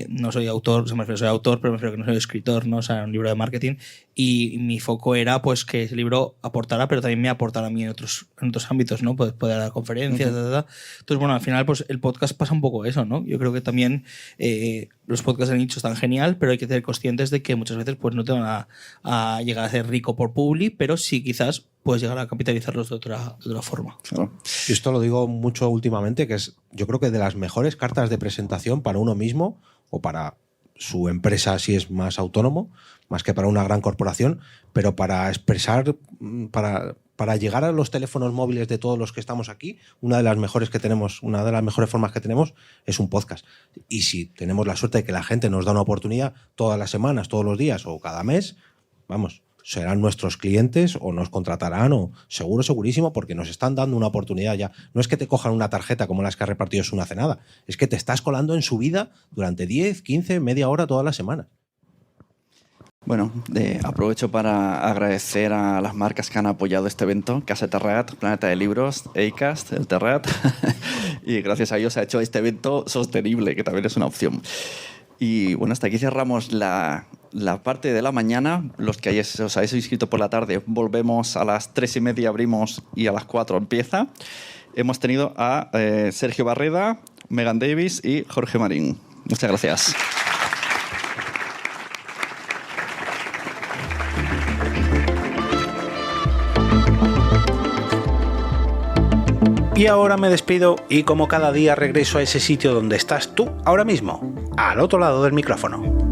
No soy autor, soy autor, pero me refiero que no soy escritor, ¿no? O sea, un libro de marketing. Y mi foco era pues que ese libro aportara, pero también me aportara a mí en otros ámbitos, ¿no? Poder dar conferencias, Entonces, bueno, al final pues el podcast pasa un poco eso, ¿no? Yo creo que también los podcasts de nicho están genial, pero hay que ser conscientes de que muchas veces pues, no te van a llegar a ser rico por publi, pero sí quizás puedes llegar a capitalizarlos de otra forma. Claro. Y esto lo digo mucho últimamente, que es, yo creo que de las mejores cartas de presentación para uno mismo o para su empresa si es más autónomo, más que para una gran corporación, pero para expresar, para llegar a los teléfonos móviles de todos los que estamos aquí, una de las mejores formas que tenemos es un podcast. Y si tenemos la suerte de que la gente nos da una oportunidad todas las semanas, todos los días o cada mes, vamos, serán nuestros clientes o nos contratarán o segurísimo, porque nos están dando una oportunidad ya. No es que te cojan una tarjeta como las que ha repartido Sun hace nada, es que te estás colando en su vida durante 10, 15, media hora todas las semanas. Bueno, aprovecho para agradecer a las marcas que han apoyado este evento, Casa Terrat, Planeta de Libros, Acast, el Terrat, y gracias a ellos se ha hecho este evento sostenible, que también es una opción. Y bueno, hasta aquí cerramos la parte de la mañana. Los que os habéis inscrito por la tarde, volvemos a las 3:30, abrimos y a las 4 empieza. Hemos tenido a Sergio Barreda, Megan Davis y Jorge Marín. Muchas gracias. Y ahora me despido y como cada día regreso a ese sitio donde estás tú ahora mismo, al otro lado del micrófono.